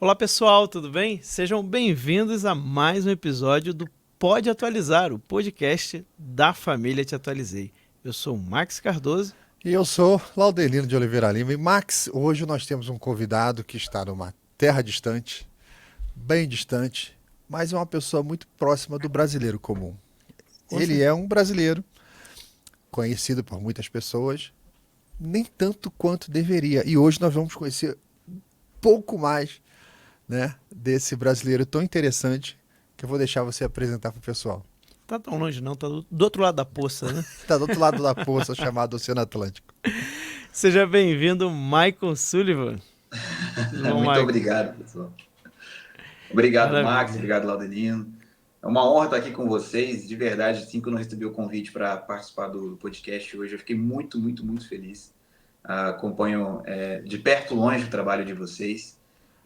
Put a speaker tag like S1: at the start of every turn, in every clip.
S1: Olá pessoal, tudo bem? Sejam bem-vindos a mais um episódio do Pode Atualizar, o podcast da família Te Atualizei. Eu sou o Max Cardoso.
S2: E eu sou Laudelino de Oliveira Lima. E Max, hoje nós temos um convidado que está numa terra distante, bem distante, mas é uma pessoa muito próxima do brasileiro comum.
S1: Com
S2: Ele
S1: cer-
S2: é um brasileiro conhecido por muitas pessoas, nem tanto quanto deveria. E hoje nós vamos conhecer um pouco mais, né, desse brasileiro tão interessante que eu vou deixar você apresentar para o pessoal.
S1: Tá tão longe não, tá do outro lado da poça, né?
S2: Está do outro lado da poça, chamado Oceano Atlântico.
S1: Seja bem-vindo, Michael Sullivan. Tudo bom,
S3: Muito
S1: Michael?
S3: obrigado, pessoal. Obrigado, Max.
S1: Maravilha.
S3: Obrigado, Laudelino. É uma honra estar aqui com vocês. De verdade, assim que eu não recebi o convite para participar do podcast hoje, eu fiquei muito, muito, muito feliz. Acompanho de perto, longe o trabalho de vocês.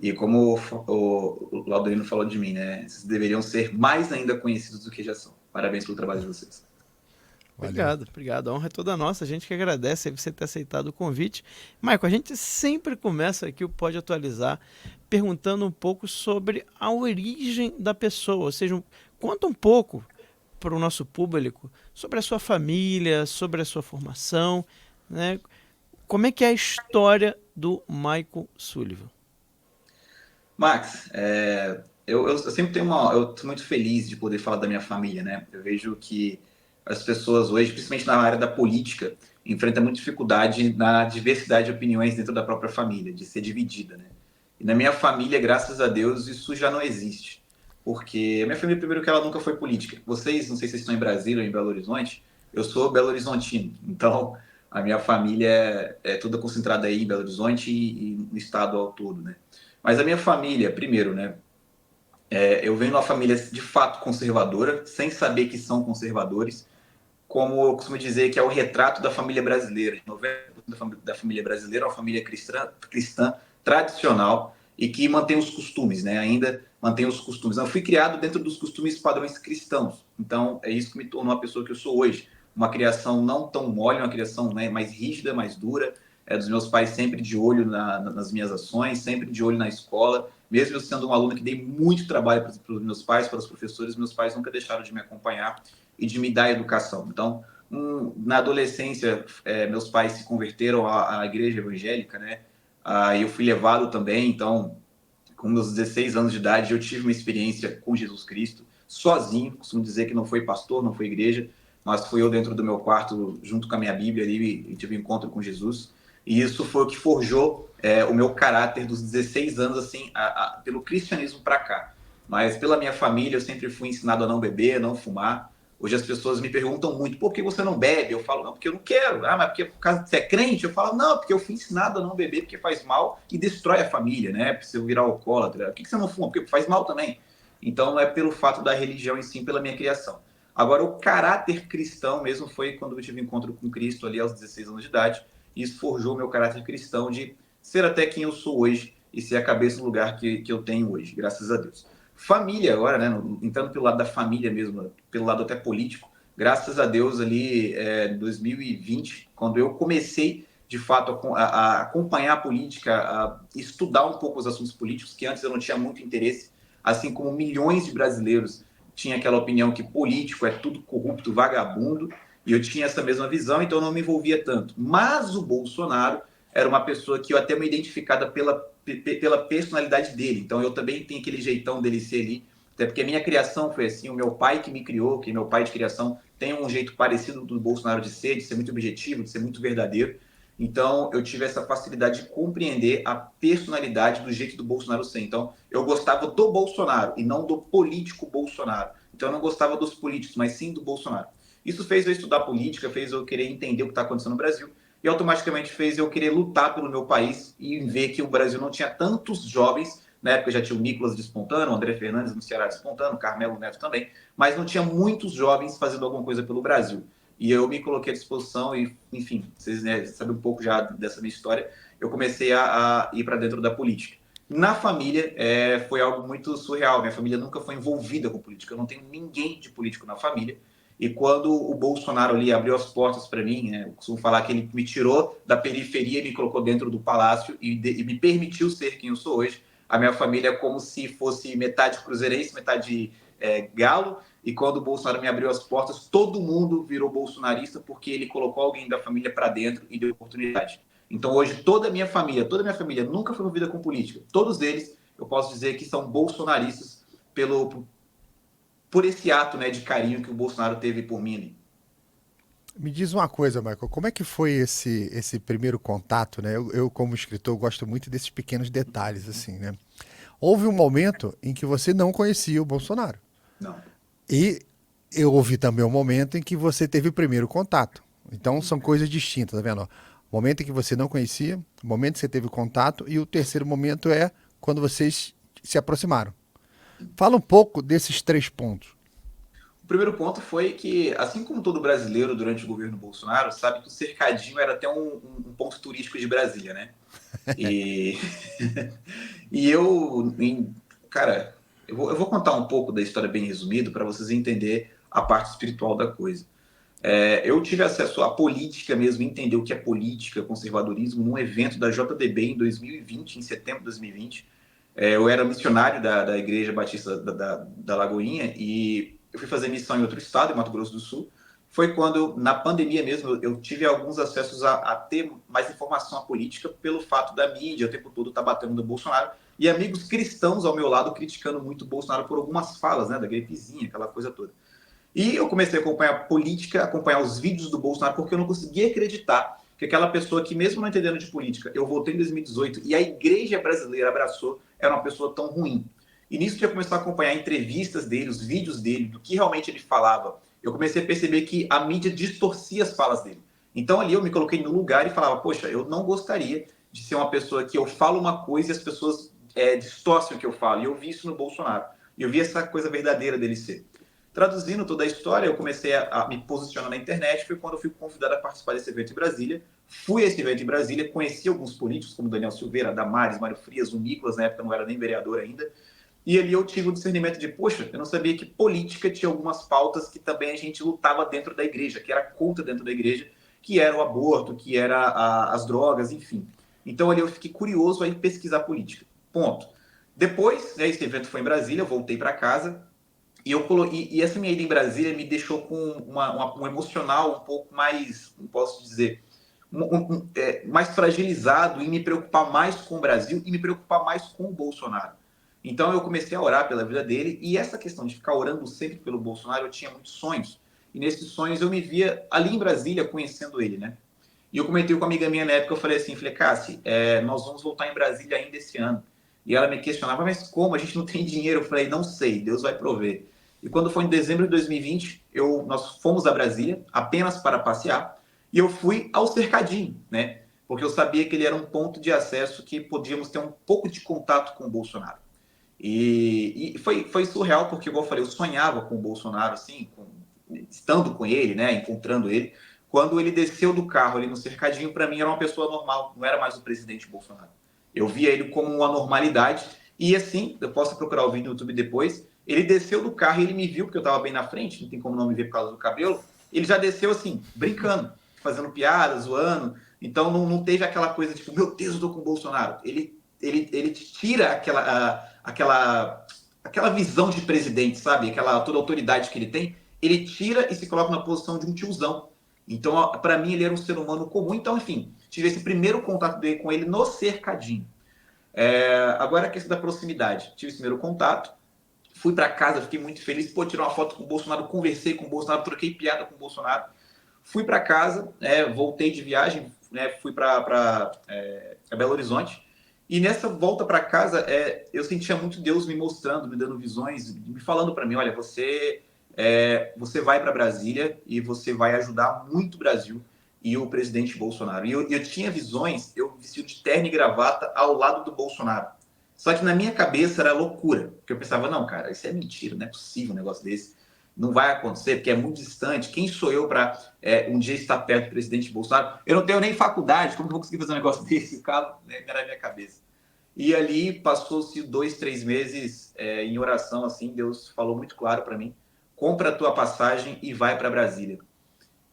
S3: E como o Laudelino falou de mim, né? Vocês deveriam ser mais ainda conhecidos do que já são. Parabéns pelo trabalho de vocês.
S2: Valeu.
S1: Obrigado. A honra é toda nossa. A gente que agradece aí você ter aceitado o convite. Michael, a gente sempre começa aqui o Pode Atualizar perguntando um pouco sobre a origem da pessoa. Ou seja, conta um pouco para o nosso público sobre a sua família, sobre a sua formação, né? Como é que é a história do Michael Sullivan?
S3: Max, eu sempre tenho eu estou muito feliz de poder falar da minha família, né? Eu vejo que as pessoas hoje, principalmente na área da política, enfrentam muita dificuldade na diversidade de opiniões dentro da própria família, de ser dividida, né? E na minha família, graças a Deus, isso já não existe. Porque a minha família, primeiro que ela nunca foi política. Vocês, não sei se vocês estão em Brasília ou em Belo Horizonte, eu sou Belo Horizontino. Então, a minha família é toda concentrada aí em Belo Horizonte e no estado ao todo, né? Mas a minha família, primeiro, né? Eu venho de uma família de fato conservadora, sem saber que são conservadores, como eu costumo dizer que é o retrato da família brasileira. 90% da família brasileira é uma família cristã tradicional e que mantém os costumes, né? Ainda mantém os costumes. Eu fui criado dentro dos costumes padrões cristãos, então é isso que me tornou a pessoa que eu sou hoje. Uma criação não tão mole, uma criação, né, mais rígida, mais dura, dos meus pais sempre de olho nas minhas ações, sempre de olho na escola. Mesmo eu sendo um aluno que dei muito trabalho para os meus pais, para os professores, meus pais nunca deixaram de me acompanhar e de me dar educação. Então, na adolescência, meus pais se converteram à igreja evangélica, né? Eu fui levado também, então, com meus 16 anos de idade, eu tive uma experiência com Jesus Cristo, sozinho. Costumo dizer que não foi pastor, não foi igreja, mas fui eu dentro do meu quarto, junto com a minha Bíblia ali, e tive um encontro com Jesus. E isso foi o que forjou o meu caráter dos 16 anos, assim, pelo cristianismo para cá. Mas pela minha família, eu sempre fui ensinado a não beber, a não fumar. Hoje as pessoas me perguntam muito, por que você não bebe? Eu falo, não, porque eu não quero. Ah, mas porque por causa você é crente? Eu falo, não, porque eu fui ensinado a não beber, porque faz mal e destrói a família, né? Pra você virar alcoólatra. Por que você não fuma? Porque faz mal também. Então, não é pelo fato da religião em si, pela minha criação. Agora, o caráter cristão mesmo foi quando eu tive um encontro com Cristo ali aos 16 anos de idade. E isso forjou meu caráter cristão de ser até quem eu sou hoje e ser a cabeça no lugar que eu tenho hoje, graças a Deus. Família agora, né? Entrando pelo lado da família mesmo, pelo lado até político, graças a Deus ali em 2020, quando eu comecei de fato a acompanhar a política, a estudar um pouco os assuntos políticos, que antes eu não tinha muito interesse, assim como milhões de brasileiros tinham aquela opinião que político é tudo corrupto, vagabundo, e eu tinha essa mesma visão, então eu não me envolvia tanto. Mas o Bolsonaro era uma pessoa que eu até me identificada pela personalidade dele. Então eu também tenho aquele jeitão dele ser ali, até porque a minha criação foi assim, o meu pai que me criou, que meu pai de criação tem um jeito parecido do Bolsonaro de ser muito objetivo, de ser muito verdadeiro. Então eu tive essa facilidade de compreender a personalidade do jeito do Bolsonaro ser. Então eu gostava do Bolsonaro e não do político Bolsonaro. Então eu não gostava dos políticos, mas sim do Bolsonaro. Isso fez eu estudar política, fez eu querer entender o que está acontecendo no Brasil e automaticamente fez eu querer lutar pelo meu país e ver que o Brasil não tinha tantos jovens. Na época já tinha o Nicolas despontando, o André Fernandes no Ceará despontando, o Carmelo Neto também, mas não tinha muitos jovens fazendo alguma coisa pelo Brasil. E eu me coloquei à disposição e, enfim, vocês, né, sabem um pouco já dessa minha história, eu comecei a ir para dentro da política. Na família, foi algo muito surreal. Minha família nunca foi envolvida com política. Eu não tenho ninguém de político na família. E quando o Bolsonaro ali abriu as portas para mim, né, eu costumo falar que ele me tirou da periferia e me colocou dentro do palácio e me permitiu ser quem eu sou hoje. a minha família é como se fosse metade cruzeirense, metade galo, e quando o Bolsonaro me abriu as portas, todo mundo virou bolsonarista porque ele colocou alguém da família para dentro e deu oportunidade. Então hoje toda a minha família nunca foi envolvida com política. Todos eles, eu posso dizer que são bolsonaristas por esse ato, né, de carinho que o Bolsonaro teve por mim.
S2: Me diz uma coisa, Michael, como é que foi esse primeiro contato, né? Eu, como escritor, gosto muito desses pequenos detalhes, assim, né? Houve um momento em que você não conhecia o Bolsonaro.
S3: Não.
S2: E eu ouvi também um momento em que você teve o primeiro contato. Então são coisas distintas, tá vendo? O momento em que você não conhecia, o momento que você teve contato, e o terceiro momento é quando vocês se aproximaram. Fala um pouco desses 3 pontos.
S3: O primeiro ponto foi que, assim como todo brasileiro durante o governo Bolsonaro, sabe que o Cercadinho era até um ponto turístico de Brasília, né? E, e cara, eu vou contar um pouco da história bem resumido para vocês entenderem a parte espiritual da coisa. Eu tive acesso à política mesmo, entender o que é política, conservadorismo, num evento da JDB em 2020, em setembro de 2020. Eu era missionário da Igreja Batista da Lagoinha e eu fui fazer missão em outro estado, em Mato Grosso do Sul. Foi quando, na pandemia mesmo, eu tive alguns acessos a ter mais informação à política pelo fato da mídia o tempo todo estar batendo no Bolsonaro e amigos cristãos ao meu lado criticando muito o Bolsonaro por algumas falas, né, da gripezinha, aquela coisa toda. E eu comecei a acompanhar a política, acompanhar os vídeos do Bolsonaro, porque eu não conseguia acreditar que aquela pessoa que, mesmo não entendendo de política, eu voltei em 2018 e a igreja brasileira abraçou, era uma pessoa tão ruim. E nisso que eu comecei a acompanhar entrevistas dele, os vídeos dele, do que realmente ele falava. Eu comecei a perceber que a mídia distorcia as falas dele. Então ali eu me coloquei no lugar e falava, poxa, eu não gostaria de ser uma pessoa que eu falo uma coisa e as pessoas distorcem o que eu falo. E eu vi isso no Bolsonaro. E eu vi essa coisa verdadeira dele ser. Traduzindo toda a história, eu comecei a me posicionar na internet, foi quando eu fui convidado a participar desse evento em Brasília. Fui a esse evento em Brasília, conheci alguns políticos, como Daniel Silveira, Damares, Mário Frias, o Nicolas, na época não era nem vereador ainda, e ali eu tive o discernimento de, poxa, eu não sabia que política tinha algumas pautas que também a gente lutava dentro da igreja, que era culta dentro da igreja, que era o aborto, que era as drogas, enfim. Então ali eu fiquei curioso a pesquisar política. Ponto. Depois, né, esse evento foi em Brasília, eu voltei para casa, e essa minha ida em Brasília me deixou com um emocional um pouco mais, como posso dizer, mais fragilizado em me preocupar mais com o Brasil e me preocupar mais com o Bolsonaro. Então eu comecei a orar pela vida dele e essa questão de ficar orando sempre pelo Bolsonaro, eu tinha muitos sonhos. E nesses sonhos eu me via ali em Brasília conhecendo ele, né? E eu comentei com uma amiga minha na época, eu falei assim, Cassi, nós vamos voltar em Brasília ainda esse ano. E ela me questionava, mas como? A gente não tem dinheiro. Eu falei, não sei, Deus vai prover. E quando foi em dezembro de 2020, nós fomos a Brasília apenas para passear e eu fui ao Cercadinho, né? Porque eu sabia que ele era um ponto de acesso que podíamos ter um pouco de contato com o Bolsonaro. E foi surreal, porque, igual eu falei, eu sonhava com o Bolsonaro, assim, estando com ele, né, encontrando ele. Quando ele desceu do carro ali no Cercadinho, para mim era uma pessoa normal, não era mais o presidente Bolsonaro. Eu via ele como uma normalidade. E assim, eu posso procurar o vídeo no YouTube depois, ele desceu do carro e ele me viu, porque eu estava bem na frente, não tem como não me ver por causa do cabelo. Ele já desceu assim, brincando, fazendo piada, zoando. Então não teve aquela coisa tipo, meu Deus, eu tô com o Bolsonaro. Ele tira aquela visão de presidente, sabe? Toda a autoridade que ele tem, ele tira e se coloca na posição de um tiozão. Então, para mim, ele era um ser humano comum. Então, enfim, tive esse primeiro contato dele com ele no Cercadinho. Agora a questão da proximidade. Tive esse primeiro contato, fui para casa, fiquei muito feliz. Pô, tirei uma foto com o Bolsonaro, conversei com o Bolsonaro, troquei piada com o Bolsonaro. Fui para casa, voltei de viagem, fui para Belo Horizonte. E nessa volta para casa, eu sentia muito Deus me mostrando, me dando visões, me falando para mim, olha, você vai para Brasília e você vai ajudar muito o Brasil e o presidente Bolsonaro. E eu tinha visões, eu vestido de terno e gravata ao lado do Bolsonaro. Só que na minha cabeça era loucura, porque eu pensava, não, cara, isso é mentira, não é possível um negócio desse. Não vai acontecer, porque é muito distante. Quem sou eu para um dia estar perto do presidente Bolsonaro? Eu não tenho nem faculdade, como eu vou conseguir fazer um negócio desse? O carro era na minha cabeça. E ali passou-se 2, 3 meses em oração, assim, Deus falou muito claro para mim, compra a tua passagem e vai para Brasília.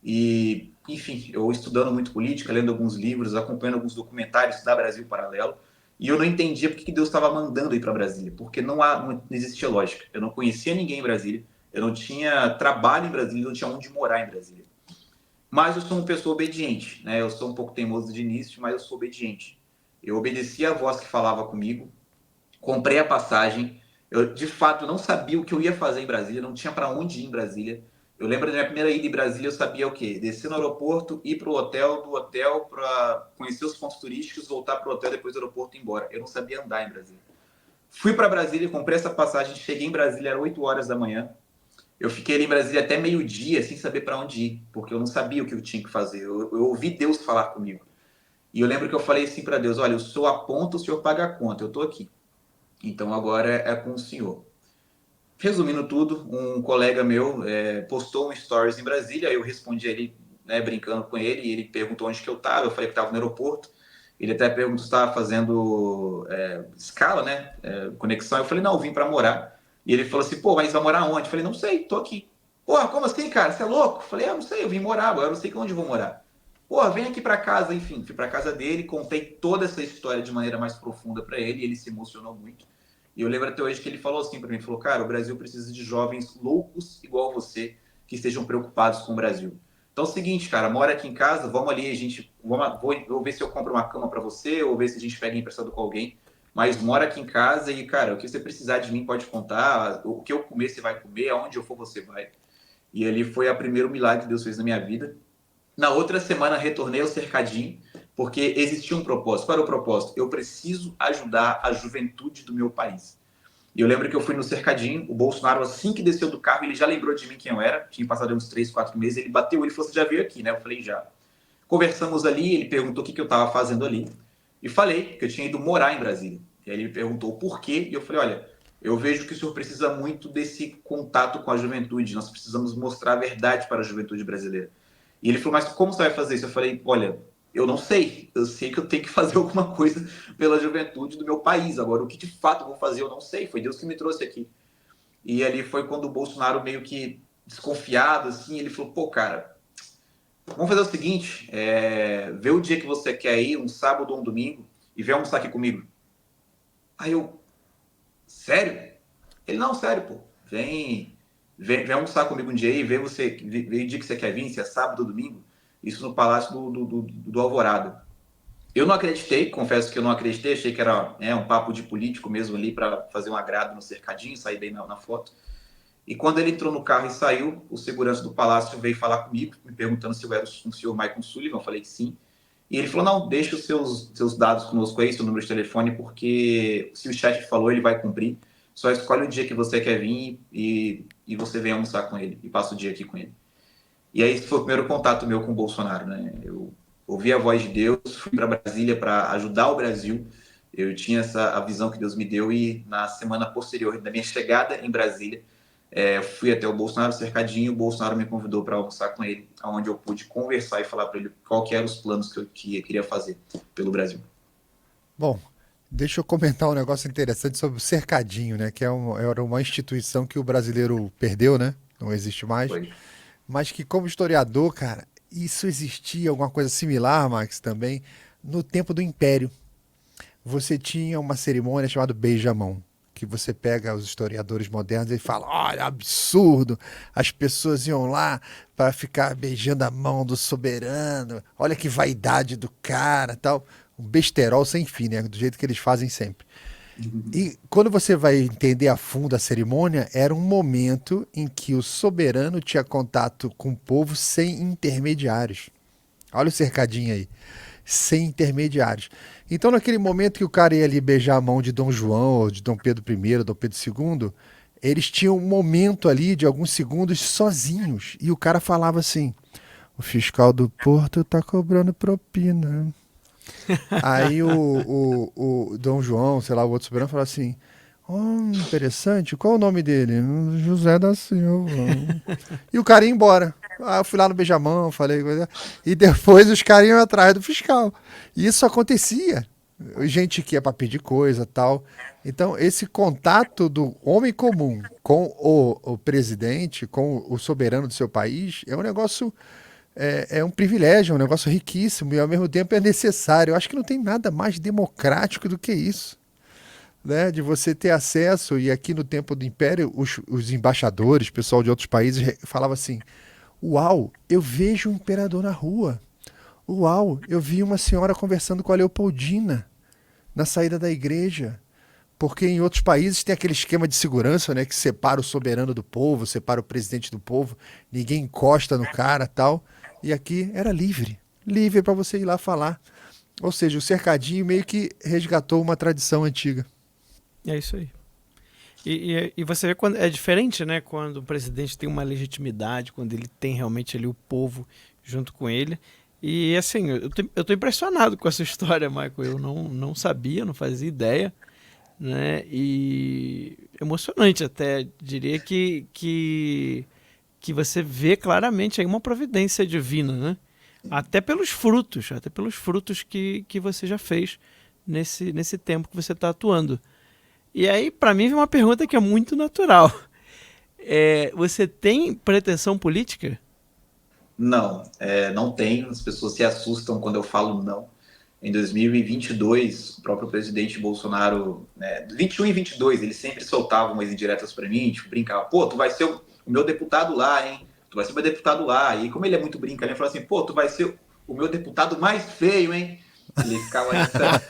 S3: E, enfim, eu estudando muito política, lendo alguns livros, acompanhando alguns documentários da Brasil Paralelo, E eu não entendia por que Deus estava mandando ir para Brasília, porque não existia lógica. Eu não conhecia ninguém em Brasília, eu não tinha trabalho em Brasília, não tinha onde morar em Brasília. Mas eu sou uma pessoa obediente, né? Eu sou um pouco teimoso de início, mas eu sou obediente. Eu obedeci a voz que falava comigo, comprei a passagem. Eu, de fato, não sabia o que eu ia fazer em Brasília, não tinha para onde ir em Brasília. Eu lembro da minha primeira ida em Brasília, eu sabia o quê? Descer no aeroporto, ir para o hotel, do hotel para conhecer os pontos turísticos, voltar para o hotel, depois do aeroporto e ir embora. Eu não sabia andar em Brasília. Fui para Brasília, comprei essa passagem, cheguei em Brasília, era 8 horas da manhã. Eu fiquei ali em Brasília até meio-dia, sem saber para onde ir, porque eu não sabia o que eu tinha que fazer. Eu ouvi Deus falar comigo. E eu lembro que eu falei assim para Deus: olha, o senhor aponta, o senhor paga a conta, eu estou aqui. Então agora é com o senhor. Resumindo tudo, um colega meu postou um stories em Brasília, eu respondi ele, né, brincando com ele, e ele perguntou onde que eu estava, eu falei que estava no aeroporto, ele até perguntou se estava fazendo escala, né, conexão, eu falei, não, eu vim para morar, e ele falou assim, pô, mas vai morar onde? Eu falei, não sei, tô aqui. Pô, como assim, cara, você é louco? Eu falei, não sei, eu vim morar, agora eu não sei onde eu vou morar. Pô, vem aqui para casa, enfim, fui para casa dele, contei toda essa história de maneira mais profunda para ele, e ele se emocionou muito. E eu lembro até hoje que ele falou assim para mim, falou, cara, o Brasil precisa de jovens loucos igual você, que estejam preocupados com o Brasil. Então é o seguinte, cara, mora aqui em casa, vamos ali, vou ver se eu compro uma cama para você, ou ver se a gente pega emprestado com alguém, mas mora aqui em casa e, cara, o que você precisar de mim pode contar, o que eu comer você vai comer, aonde eu for você vai. E ali foi o primeiro milagre que Deus fez na minha vida. Na outra semana retornei ao cercadinho, porque existia um propósito. Qual era o propósito? Eu preciso ajudar a juventude do meu país. E eu lembro que eu fui no cercadinho, o Bolsonaro, assim que desceu do carro, ele já lembrou de mim quem eu era, tinha passado uns 3, 4 meses, ele bateu, ele falou, você já veio aqui, né? Eu falei, já. Conversamos ali, ele perguntou o que eu estava fazendo ali, e falei que eu tinha ido morar em Brasília. E aí ele perguntou por quê, e eu falei, olha, eu vejo que o senhor precisa muito desse contato com a juventude, nós precisamos mostrar a verdade para a juventude brasileira. E ele falou, mas como você vai fazer isso? Eu falei, olha, eu não sei. Eu sei que eu tenho que fazer alguma coisa pela juventude do meu país. Agora, o que de fato eu vou fazer, eu não sei. Foi Deus que me trouxe aqui. E ali foi quando o Bolsonaro meio que desconfiado, assim, ele falou, pô, cara, vamos fazer o seguinte, vê o dia que você quer ir, um sábado ou um domingo, e vem almoçar aqui comigo. Aí eu, sério? Ele, não, sério, pô. Vem almoçar comigo um dia aí, vê o dia que você quer vir, se é sábado ou domingo. Isso no Palácio do Alvorada. Eu não acreditei, confesso que eu não acreditei, achei que era um papo de político mesmo ali para fazer um agrado no cercadinho, sair bem na foto. E quando ele entrou no carro e saiu, o segurança do palácio veio falar comigo, me perguntando se eu era o senhor Michael Sullivan. Eu falei que sim. E ele falou, não, deixa os seus dados conosco aí, seu número de telefone, porque se o chefe falou, ele vai cumprir. Só escolhe o dia que você quer vir e você vem almoçar com ele, e passa o dia aqui com ele. E aí esse foi o primeiro contato meu com o Bolsonaro, né? Eu ouvi a voz de Deus, fui para Brasília para ajudar o Brasil. Eu tinha a visão que Deus me deu e na semana posterior da minha chegada em Brasília, fui até o Bolsonaro cercadinho, o Bolsonaro me convidou para almoçar com ele, onde eu pude conversar e falar para ele qual que eram os planos que eu queria fazer pelo Brasil.
S2: Bom, deixa eu comentar um negócio interessante sobre o cercadinho, né? Que era uma instituição que o brasileiro perdeu, né? Não existe mais.
S3: Foi.
S2: Mas que como historiador, cara, isso existia alguma coisa similar, Max, também no tempo do Império. Você tinha uma cerimônia chamada beijamão, que você pega os historiadores modernos e fala, olha, absurdo, as pessoas iam lá para ficar beijando a mão do soberano, olha que vaidade do cara, tal, um besterol sem fim, né, do jeito que eles fazem sempre. E quando você vai entender a fundo a cerimônia, era um momento em que o soberano tinha contato com o povo sem intermediários. Olha o cercadinho aí. Sem intermediários. Então, naquele momento que o cara ia ali beijar a mão de Dom João, ou de Dom Pedro I, Dom Pedro II, eles tinham um momento ali de alguns segundos sozinhos. E o cara falava assim: o fiscal do Porto tá cobrando propina. Aí o Dom João, sei lá, o outro soberano, falou assim: interessante, qual o nome dele? José da Silva. E o cara ia embora. Aí eu fui lá no beijamão, falei coisa. E depois os caras iam atrás do fiscal. E isso acontecia. Gente que ia para pedir coisa tal. Então, esse contato do homem comum com o presidente, com o soberano do seu país, é um negócio é um privilégio, é um negócio riquíssimo e ao mesmo tempo é necessário. Eu acho que não tem nada mais democrático do que isso, né? De você ter acesso. E aqui no tempo do Império, os embaixadores, pessoal de outros países, falavam assim: Uau, eu vejo o imperador na rua. Uau, eu vi uma senhora conversando com a Leopoldina na saída da igreja. Porque em outros países tem aquele esquema de segurança, né, que separa o soberano do povo, separa o presidente do povo, ninguém encosta no cara, tal. E aqui era livre, livre para você ir lá falar. Ou seja, o cercadinho meio que resgatou uma tradição antiga.
S1: É isso aí. E você vê quando é diferente, né? Quando o presidente tem uma legitimidade, quando ele tem realmente ali o povo junto com ele. E assim, eu tô impressionado com essa história, Michael. Eu não sabia, não fazia ideia, né? E emocionante até, diria que você vê claramente aí uma providência divina, né? Até pelos frutos que você já fez nesse tempo que você está atuando. E aí, para mim, vem uma pergunta que é muito natural. Você tem pretensão política?
S3: Não, não tenho. As pessoas se assustam quando eu falo não. Em 2022, o próprio presidente Bolsonaro, né, 21 e 22, ele sempre soltava umas indiretas para mim, tipo, brincava: pô, tu vai ser o meu deputado lá, hein? Tu vai ser o meu deputado lá. E como ele é muito brincalhão, ele falou assim: pô, tu vai ser o meu deputado mais feio, hein? Ele ficava nessa...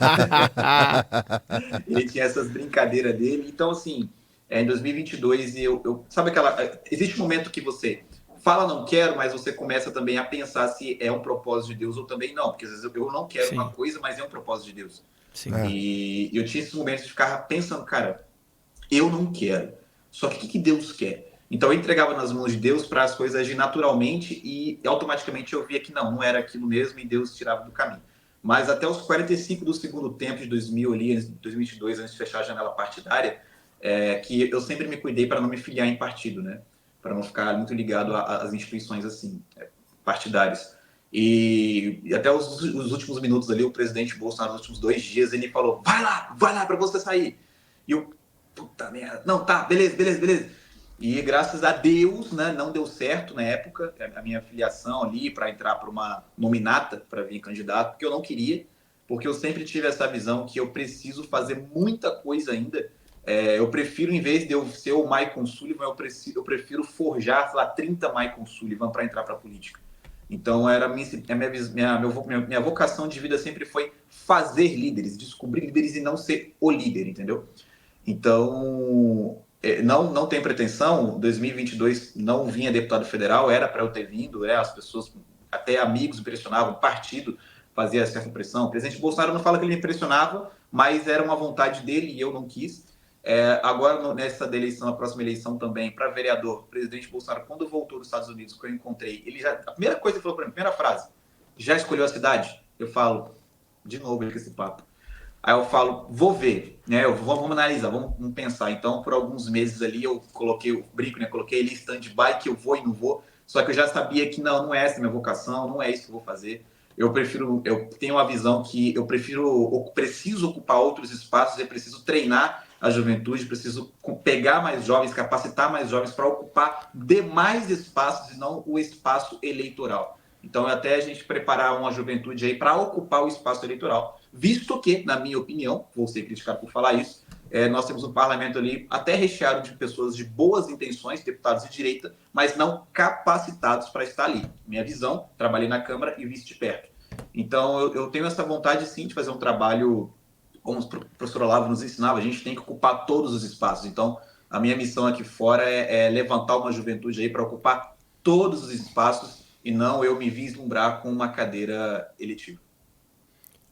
S3: Ele tinha essas brincadeiras dele. Então, assim, em 2022, sabe aquela... Existe um momento que você fala não quero, mas você começa também a pensar se é um propósito de Deus ou também não. Porque às vezes eu não quero uma coisa, mas é um propósito de Deus.
S1: Sim.
S3: E eu tinha esses momentos de ficar pensando, cara, eu não quero. Só que o que Deus quer? Então eu entregava nas mãos de Deus para as coisas agir naturalmente e automaticamente eu via que não era aquilo mesmo e Deus tirava do caminho. Mas até os 45 do segundo tempo de 2000 ali, 2022, antes de fechar a janela partidária, que eu sempre me cuidei para não me filiar em partido, né? Para não ficar muito ligado às instituições assim, partidárias. E até os últimos minutos ali, o presidente Bolsonaro, nos últimos 2 dias, ele falou: vai lá para você sair. E eu, puta merda, não, tá, beleza. E graças a Deus, né, não deu certo na época a minha filiação ali para entrar para uma nominata para vir candidato, porque eu não queria, porque eu sempre tive essa visão que eu preciso fazer muita coisa ainda. Eu prefiro, em vez de eu ser o Maicon Sullivan, eu prefiro forjar, sei lá, 30 Maicon Sullivan para entrar para a política. Então, era minha vocação de vida sempre foi fazer líderes, descobrir líderes e não ser o líder, entendeu? Então, não tem pretensão. 2022 não vinha deputado federal, era para eu ter vindo, as pessoas, até amigos me pressionavam, o partido fazia certa pressão. O presidente Bolsonaro não fala que ele me pressionava, mas era uma vontade dele e eu não quis. Agora, nessa eleição, a próxima eleição também, para vereador, o presidente Bolsonaro, quando voltou dos Estados Unidos, que eu encontrei, a primeira coisa que ele falou para mim, primeira frase: já escolheu a cidade? Eu falo, de novo ele com esse papo. Aí eu falo, vou ver, né? Vamos analisar, vamos pensar. Então, por alguns meses ali, eu coloquei o brinco, né? Coloquei ele em stand-by, que eu vou e não vou. Só que eu já sabia que não é essa a minha vocação, não é isso que eu vou fazer. Eu tenho uma visão que eu preciso ocupar outros espaços, eu preciso treinar a juventude, preciso pegar mais jovens, capacitar mais jovens para ocupar demais espaços e não o espaço eleitoral. Então, até a gente preparar uma juventude aí para ocupar o espaço eleitoral, visto que, na minha opinião, vou ser criticado por falar isso, nós temos um parlamento ali até recheado de pessoas de boas intenções, deputados de direita, mas não capacitados para estar ali. Minha visão, trabalhei na Câmara e vi isso de perto. Então, eu tenho essa vontade, sim, de fazer um trabalho, como o professor Olavo nos ensinava, a gente tem que ocupar todos os espaços. Então, a minha missão aqui fora é levantar uma juventude aí para ocupar todos os espaços e não eu me vislumbrar com uma cadeira eletiva.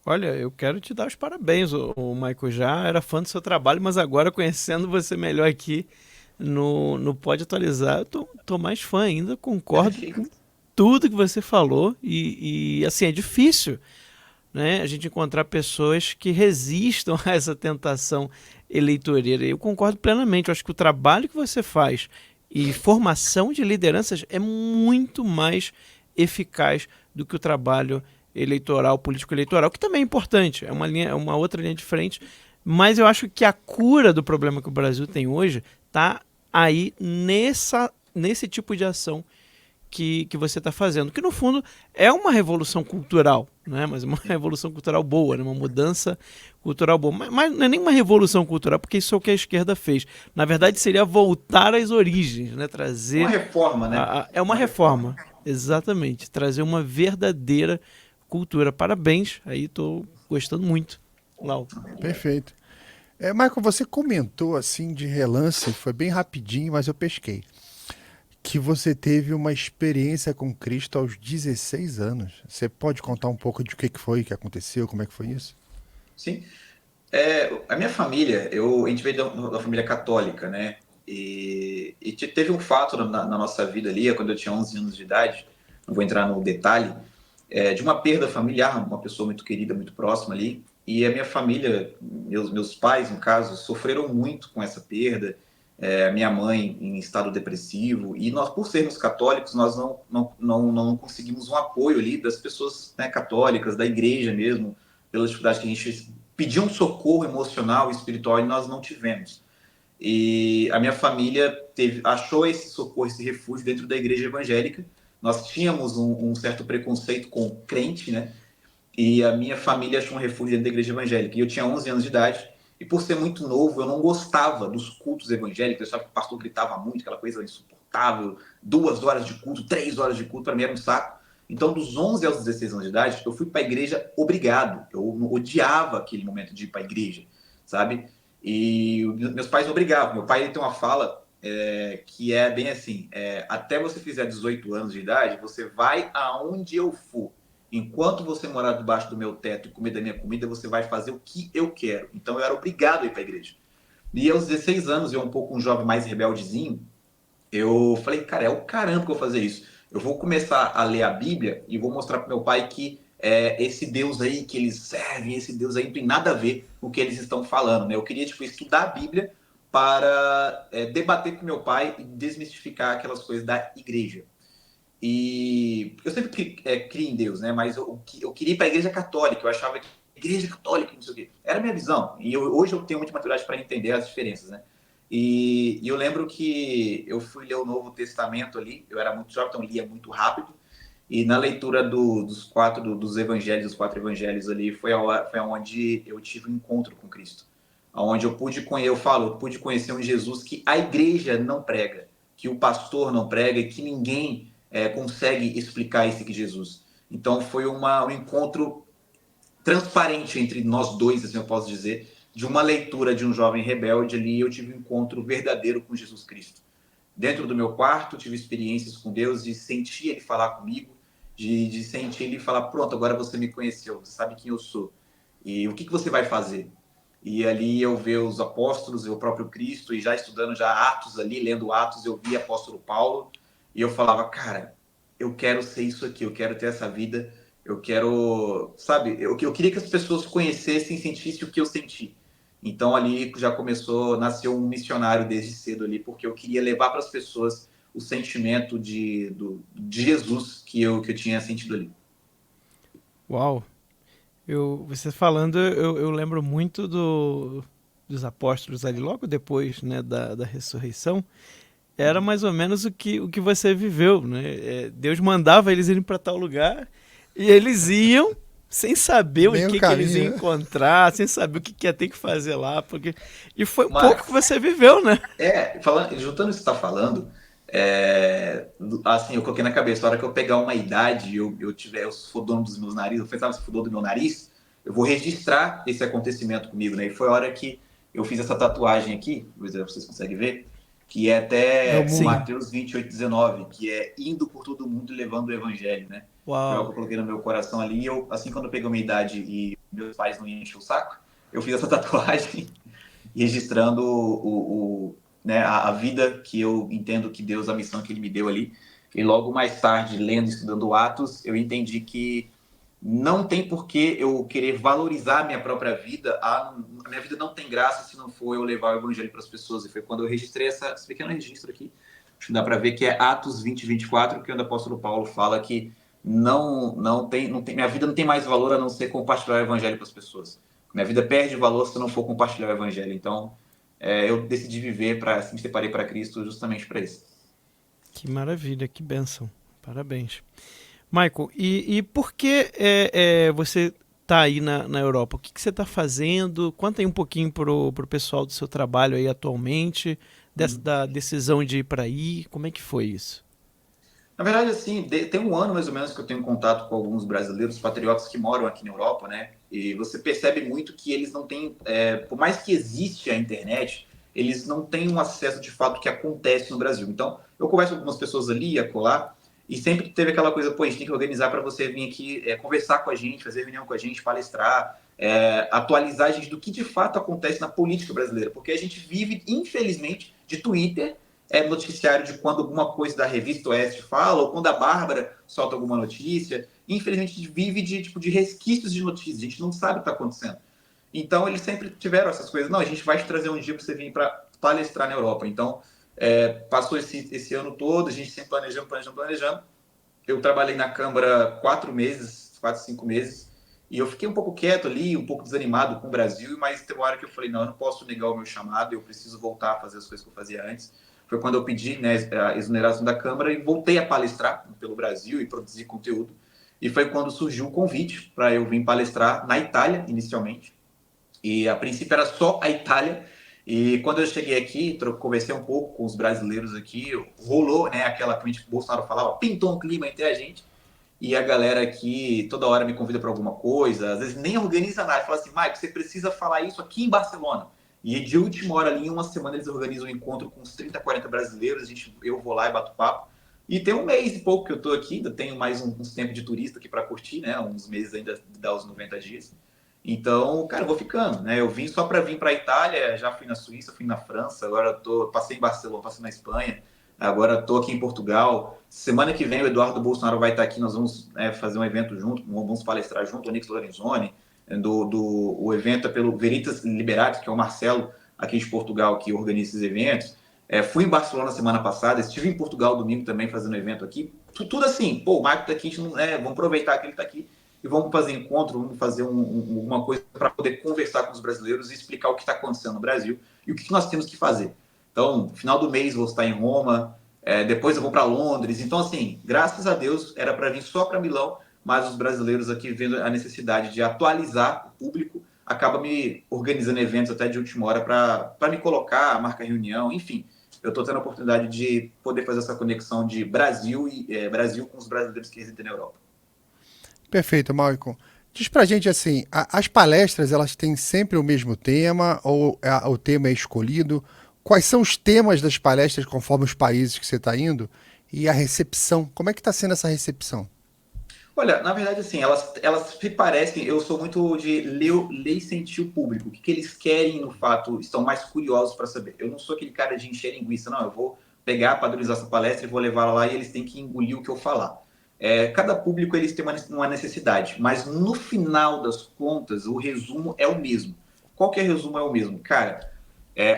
S1: Olha, eu quero te dar os parabéns. O Michael já era fã do seu trabalho, mas agora, conhecendo você melhor aqui no Pode Atualizar, eu tô mais fã ainda, concordo com tudo que você falou. E assim, é difícil, né, a gente encontrar pessoas que resistam a essa tentação eleitoreira. Eu concordo plenamente. Eu acho que o trabalho que você faz e formação de lideranças é muito mais eficaz do que o trabalho eleitoral, político-eleitoral, que também é importante, é uma outra linha de frente, mas eu acho que a cura do problema que o Brasil tem hoje está aí nesse tipo de ação que você está fazendo, que no fundo é uma revolução cultural, né? Mas uma revolução cultural boa, né? Uma mudança cultural boa. Mas não é nem uma revolução cultural, porque isso é o que a esquerda fez. Na verdade, seria voltar às origens, né?
S3: Uma
S1: Trazer.
S3: reforma, né?
S1: É uma reforma, exatamente. Trazer uma verdadeira cultura. Parabéns, aí estou gostando muito, Lau.
S2: Perfeito. Michael, você comentou assim de relance, foi bem rapidinho, mas eu pesquei, que você teve uma experiência com Cristo aos 16 anos. Você pode contar um pouco de o que foi que aconteceu, como é que foi isso?
S3: Sim. A minha família, a gente veio da família católica, né? E teve um fato na nossa vida ali, quando eu tinha 11 anos de idade, não vou entrar no detalhe, de uma perda familiar, uma pessoa muito querida, muito próxima ali. E a minha família, meus pais, no caso, sofreram muito com essa perda. Minha mãe em estado depressivo. E nós, por sermos católicos, nós não conseguimos um apoio ali das pessoas, né, católicas, da igreja mesmo, pelas dificuldades que a gente pedia um socorro emocional e espiritual e nós não tivemos. E a minha família achou esse socorro, esse refúgio dentro da igreja evangélica. Nós tínhamos um certo preconceito com o crente, né? E a minha família achou um refúgio dentro da igreja evangélica. E eu tinha 11 anos de idade. E por ser muito novo, eu não gostava dos cultos evangélicos. Eu sabia que o pastor gritava muito, aquela coisa insuportável. 2 horas de culto, 3 horas de culto, para mim era um saco. Então, dos 11 aos 16 anos de idade, eu fui para a igreja obrigado. Eu odiava aquele momento de ir para a igreja, sabe? E meus pais me obrigavam. Meu pai ele tem uma fala que é bem assim: até você fizer 18 anos de idade, você vai aonde eu for. Enquanto você morar debaixo do meu teto e comer da minha comida, você vai fazer o que eu quero. Então, eu era obrigado a ir para a igreja. E aos 16 anos, eu um pouco um jovem mais rebeldezinho, eu falei, cara, é o caramba que eu vou fazer isso. Eu vou começar a ler a Bíblia e vou mostrar para meu pai que esse Deus aí que eles servem, esse Deus aí não tem nada a ver com o que eles estão falando, né? Eu queria, tipo, estudar a Bíblia para debater com meu pai e desmistificar aquelas coisas da igreja. E eu sempre criei em Deus, né? Mas eu queria ir para a igreja católica, eu achava que igreja católica, não sei o quê. Era a minha visão. E hoje eu tenho muita maturidade para entender as diferenças, né? E eu lembro que eu fui ler o Novo Testamento ali, eu era muito jovem, então lia muito rápido. E na leitura dos evangelhos, dos 4 evangelhos ali, foi onde eu tive um encontro com Cristo. Onde eu pude conhecer um Jesus que a igreja não prega, que o pastor não prega e que ninguém consegue explicar esse Jesus. Então foi um encontro transparente entre nós dois, assim eu posso dizer, de uma leitura de um jovem rebelde ali, eu tive um encontro verdadeiro com Jesus Cristo. Dentro do meu quarto, tive experiências com Deus, de sentir Ele falar comigo, de sentir Ele falar, pronto, agora você me conheceu, você sabe quem eu sou. E o que você vai fazer? E ali eu ver os apóstolos, o próprio Cristo, e já estudando já Atos ali, lendo Atos, eu vi apóstolo Paulo, e eu falava, cara, eu quero ser isso aqui, eu quero ter essa vida, eu quero, sabe, eu queria que as pessoas conhecessem e sentissem o que eu senti. Então ali já nasceu um missionário desde cedo ali, porque eu queria levar para as pessoas o sentimento de Jesus que eu tinha sentido ali.
S1: Uau! Você falando, eu lembro muito dos apóstolos ali, logo depois, né, da ressurreição. Era mais ou menos o que você viveu, né? Deus mandava eles irem para tal lugar e eles iam sem saber
S2: Nem
S1: o
S2: o
S1: que eles
S2: caminho,
S1: iam
S2: né?
S1: encontrar, sem saber o que ia ter que fazer lá, porque e foi um pouco que
S3: Mas,
S1: você viveu, né?
S3: juntando isso que você está falando, assim, eu coloquei na cabeça, a hora que eu pegar uma idade, eu for dono dos meus narizes, eu pensava, se for dono do meu nariz, eu vou registrar esse acontecimento comigo, né? E foi a hora que eu fiz essa tatuagem aqui, vocês conseguem ver, que é
S2: É o
S3: até
S2: mundo.
S3: Mateus 28:19, que é indo por todo mundo e levando o evangelho, né? Foi algo
S1: Uau.
S3: que eu coloquei no meu coração ali, e assim, quando eu peguei uma idade e meus pais não iam encher o saco, eu fiz essa tatuagem registrando né, a vida que eu entendo que Deus, a missão que Ele me deu ali. E logo mais tarde, lendo e estudando Atos, eu entendi que não tem por que eu querer valorizar a minha própria vida. A minha vida não tem graça se não for eu levar o evangelho para as pessoas. E foi quando eu registrei esse pequeno registro aqui. Acho que dá para ver que é Atos 20:24, que é onde o apóstolo Paulo fala que minha vida não tem mais valor a não ser compartilhar o evangelho para as pessoas. Minha vida perde valor se não for compartilhar o evangelho. Então, eu decidi viver me separei para Cristo justamente para isso.
S1: Que maravilha, que bênção. Parabéns. Michael, e por que você está aí na Europa? O que você está fazendo? Conta aí um pouquinho pro pessoal do seu trabalho aí atualmente, da decisão de ir para aí, como é que foi isso?
S3: Na verdade, assim, tem um ano mais ou menos que eu tenho contato com alguns brasileiros patriotas que moram aqui na Europa, né? E você percebe muito que eles não têm, por mais que existe a internet, eles não têm um acesso de fato ao que acontece no Brasil. Então, eu converso com algumas pessoas ali, acolá, e sempre teve aquela coisa, pô, a gente tem que organizar para você vir aqui conversar com a gente, fazer reunião com a gente, palestrar, atualizar a gente do que de fato acontece na política brasileira, porque a gente vive, infelizmente, de Twitter, noticiário de quando alguma coisa da revista Oeste fala, ou quando a Bárbara solta alguma notícia. Infelizmente, a gente vive de resquícios de notícias, a gente não sabe o que está acontecendo. Então, eles sempre tiveram essas coisas. Não, a gente vai te trazer um dia para você vir para palestrar na Europa. Então, passou esse ano todo, a gente sempre planejando. Eu trabalhei na Câmara 4 meses, 5 meses, e eu fiquei um pouco quieto ali, um pouco desanimado com o Brasil, mas teve uma hora que eu falei, não, eu não posso negar o meu chamado, eu preciso voltar a fazer as coisas que eu fazia antes. Foi quando eu pedi, né, a exoneração da Câmara e voltei a palestrar pelo Brasil e produzir conteúdo. E foi quando surgiu o convite para eu vir palestrar na Itália, inicialmente. E a princípio era só a Itália. E quando eu cheguei aqui, conversei um pouco com os brasileiros aqui, rolou, né, aquela que o Bolsonaro falava, pintou um clima entre a gente. E a galera aqui toda hora me convida para alguma coisa, às vezes nem organiza nada. Fala assim, Mike, você precisa falar isso aqui em Barcelona. E de última hora ali, em uma semana, eles organizam um encontro com uns 30, 40 brasileiros. Eu vou lá e bato papo. E tem um mês e pouco que eu estou aqui, ainda tenho mais uns tempos de turista aqui para curtir, né? Uns meses ainda dá os 90 dias. Então, cara, eu vou ficando, né? Eu vim só para vir para a Itália, já fui na Suíça, fui na França, agora passei em Barcelona, passei na Espanha, agora estou aqui em Portugal. Semana que vem o Eduardo Bolsonaro vai estar aqui, nós vamos fazer um evento junto, vamos palestrar junto, o Onyx Lorenzoni, o evento é pelo Veritas Liberati, que é o Marcelo aqui de Portugal que organiza esses eventos. Fui em Barcelona semana passada, estive em Portugal domingo também fazendo evento aqui. Tudo assim, pô, o Marco está aqui, vamos aproveitar que ele está aqui e vamos fazer encontro, vamos fazer uma coisa para poder conversar com os brasileiros e explicar o que está acontecendo no Brasil e o que nós temos que fazer. Então, final do mês vou estar em Roma, depois eu vou para Londres. Então, assim, graças a Deus, era para vir só para Milão, mas os brasileiros aqui vendo a necessidade de atualizar o público, acaba me organizando eventos até de última hora para me colocar, marcar reunião, enfim. Eu estou tendo a oportunidade de poder fazer essa conexão de Brasil e Brasil com os brasileiros que residem na Europa.
S2: Perfeito, Malcolm. Diz pra gente assim, as palestras elas têm sempre o mesmo tema ou o tema é escolhido? Quais são os temas das palestras conforme os países que você está indo? E a recepção, como é que está sendo essa recepção?
S3: Olha, na verdade, assim, elas se parecem. Eu sou muito de ler e sentir o público. O que eles querem, no fato, estão mais curiosos para saber. Eu não sou aquele cara de encher linguiça, não. Eu vou pegar, padronizar essa palestra e vou levar lá e eles têm que engolir o que eu falar. Cada público eles têm uma necessidade, mas no final das contas, o resumo é o mesmo. Qualquer resumo é o mesmo. Cara,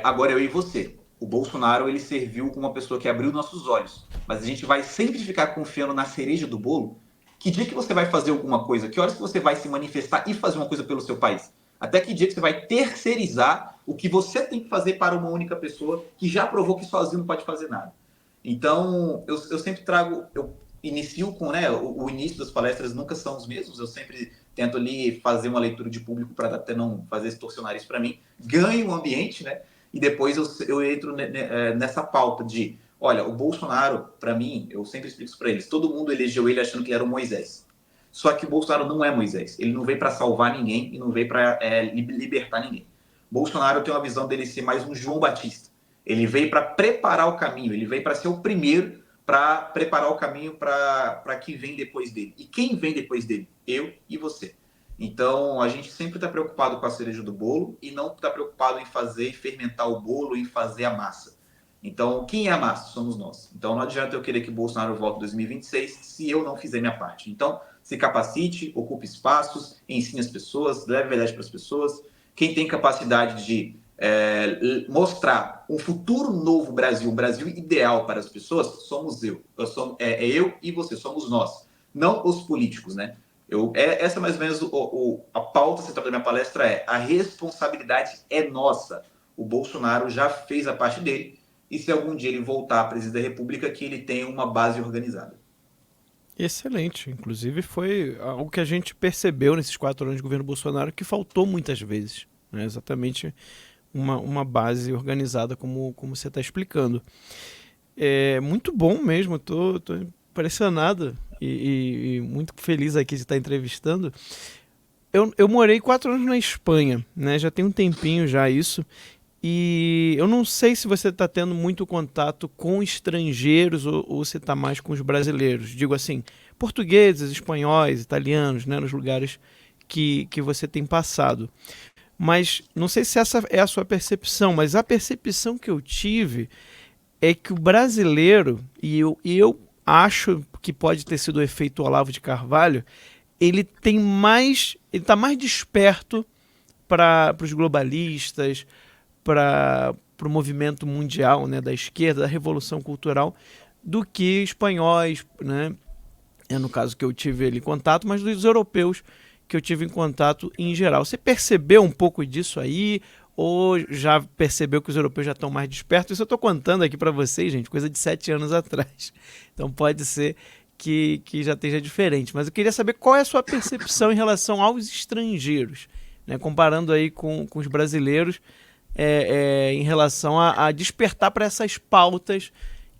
S3: agora eu e você. O Bolsonaro ele serviu como uma pessoa que abriu nossos olhos, mas a gente vai sempre ficar confiando na cereja do bolo. Que dia que você vai fazer alguma coisa? Que horas que você vai se manifestar e fazer uma coisa pelo seu país? Até que dia que você vai terceirizar o que você tem que fazer para uma única pessoa que já provou que sozinho não pode fazer nada? Então, eu sempre trago, eu inicio com, né, o início das palestras nunca são os mesmos, eu sempre tento ali fazer uma leitura de público para até não fazer extorsionar isso para mim, ganho o ambiente, né, e depois eu entro nessa pauta de olha, o Bolsonaro, para mim, eu sempre explico isso para eles, todo mundo elegeu ele achando que ele era o Moisés. Só que o Bolsonaro não é Moisés. Ele não veio para salvar ninguém e não veio para libertar ninguém. Bolsonaro tem uma visão dele ser mais um João Batista. Ele veio para preparar o caminho, ele veio para ser o primeiro para preparar o caminho para quem vem depois dele. E quem vem depois dele? Eu e você. Então, a gente sempre está preocupado com a cereja do bolo e não está preocupado em fazer e fermentar o bolo, em fazer a massa. Então, quem é a massa? Somos nós. Então, não adianta eu querer que Bolsonaro volte em 2026 se eu não fizer minha parte. Então, se capacite, ocupe espaços, ensine as pessoas, leve verdade para as pessoas. Quem tem capacidade de mostrar um futuro novo Brasil, um Brasil ideal para as pessoas, somos eu. Eu e você, somos nós. Não os políticos, né? Essa mais ou menos a pauta central da minha palestra a responsabilidade é nossa. O Bolsonaro já fez a parte dele, e se algum dia ele voltar à presidência da República, que ele tenha uma base organizada.
S1: Excelente. Inclusive foi algo que a gente percebeu nesses 4 anos de governo Bolsonaro que faltou muitas vezes. Né? Exatamente uma base organizada como você está explicando. É muito bom mesmo, tô impressionado e muito feliz aqui de estar entrevistando. Eu morei 4 anos na Espanha, né? Já tem um tempinho já isso. E eu não sei se você está tendo muito contato com estrangeiros ou se está mais com os brasileiros. Digo assim, portugueses, espanhóis, italianos, né? Nos lugares que você tem passado. Mas não sei se essa é a sua percepção, mas a percepção que eu tive é que o brasileiro, e eu acho que pode ter sido o efeito Olavo de Carvalho, ele está mais desperto para os globalistas, para o movimento mundial, né, da esquerda, da revolução cultural, do que espanhóis, né? É no caso que eu tive ele em contato, mas dos europeus que eu tive em contato em geral. Você percebeu um pouco disso aí? Ou já percebeu que os europeus já estão mais despertos? Isso eu estou contando aqui para vocês, gente, coisa de 7 anos atrás. Então pode ser que já esteja diferente. Mas eu queria saber qual é a sua percepção em relação aos estrangeiros, né? Comparando aí com os brasileiros, em relação a despertar para essas pautas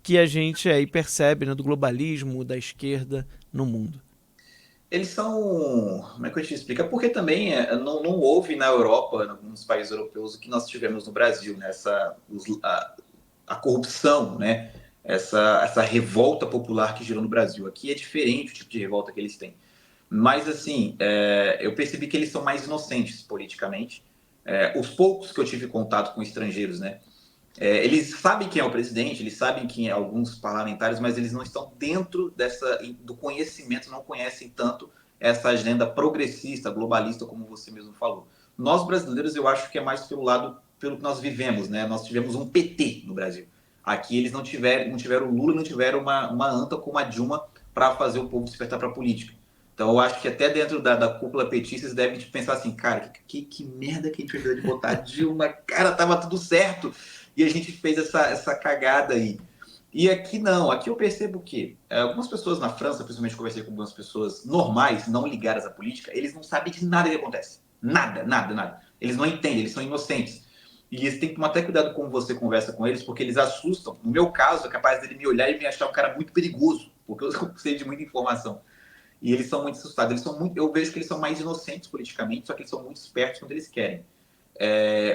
S1: que a gente aí percebe, né, do globalismo, da esquerda no mundo.
S3: Eles são. Como é que eu te explico? É porque também não houve na Europa, nos países europeus, o que nós tivemos no Brasil, né? A corrupção, né? Essa revolta popular que gerou no Brasil. Aqui é diferente o tipo de revolta que eles têm. Mas, assim, eu percebi que eles são mais inocentes politicamente. Os poucos que eu tive contato com estrangeiros, né? Eles sabem quem é o presidente, eles sabem quem é alguns parlamentares, mas eles não estão dentro do conhecimento, não conhecem tanto essa agenda progressista, globalista, como você mesmo falou. Nós brasileiros, eu acho que é mais pelo que nós vivemos, né? Nós tivemos um PT no Brasil. Aqui eles não tiveram Lula, não tiveram uma anta como a Dilma para fazer o povo despertar para a política. Então eu acho que até dentro da cúpula petista eles devem pensar assim, cara, que merda que a gente fez de botar a Dilma, cara, tava tudo certo. E a gente fez essa cagada aí. E aqui não, aqui eu percebo que algumas pessoas na França, principalmente conversei com algumas pessoas normais, não ligadas à política, eles não sabem de nada que acontece. Nada, nada, nada. Eles não entendem, eles são inocentes. E eles têm que tomar até cuidado como você conversa com eles, porque eles assustam. No meu caso, é capaz dele me olhar e me achar um cara muito perigoso, porque eu sei de muita informação. E eles são muito assustados. Eu vejo que eles são mais inocentes politicamente, só que eles são muito espertos quando eles querem.